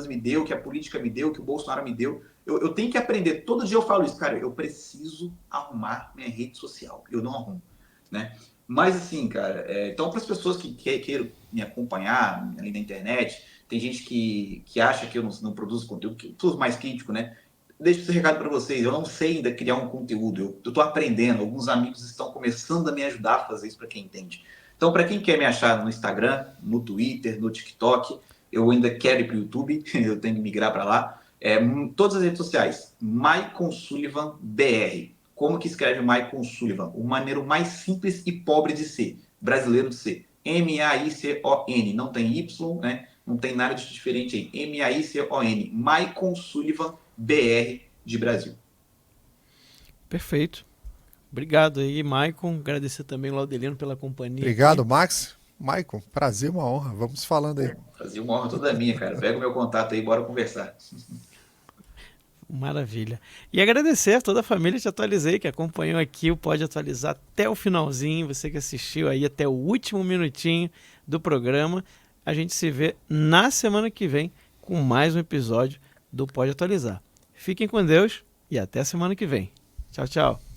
S3: me deu, que a política me deu, que o Bolsonaro me deu. Eu tenho que aprender. Todo dia eu falo isso, cara, eu preciso arrumar minha rede social. Eu não arrumo, né? Mas assim, cara, então para as pessoas que queiram me acompanhar ali na internet, tem gente que acha que eu não produzo conteúdo, que eu sou mais crítico, né? Deixa esse recado para vocês. Eu não sei ainda criar um conteúdo. Eu estou aprendendo. Alguns amigos estão começando a me ajudar a fazer isso para quem entende. Então, para quem quer me achar no Instagram, no Twitter, no TikTok, eu ainda quero ir para o YouTube. Eu tenho que migrar para lá. Todas as redes sociais. Maicon Sullivan BR. Como que escreve Maicon Sullivan? O maneiro mais simples e pobre de ser. Brasileiro de ser. M-A-I-C-O-N. Não tem Y, né? Não tem nada de diferente aí. M-A-I-C-O-N. Maicon Sullivan BR de Brasil.
S1: Perfeito. Obrigado aí, Maicon. Agradecer também o Laudelino pela companhia.
S2: Obrigado,
S1: aqui.
S2: Max. Maicon, prazer, uma honra. Vamos falando aí.
S3: Fazer uma honra toda minha, cara. Pega o meu contato aí, bora conversar.
S1: Maravilha. E agradecer a toda a família Te Atualizei, que acompanhou aqui o Pode Atualizar até o finalzinho, você que assistiu aí até o último minutinho do programa. A gente se vê na semana que vem com mais um episódio do Pode Atualizar. Fiquem com Deus e até a semana que vem. Tchau, tchau.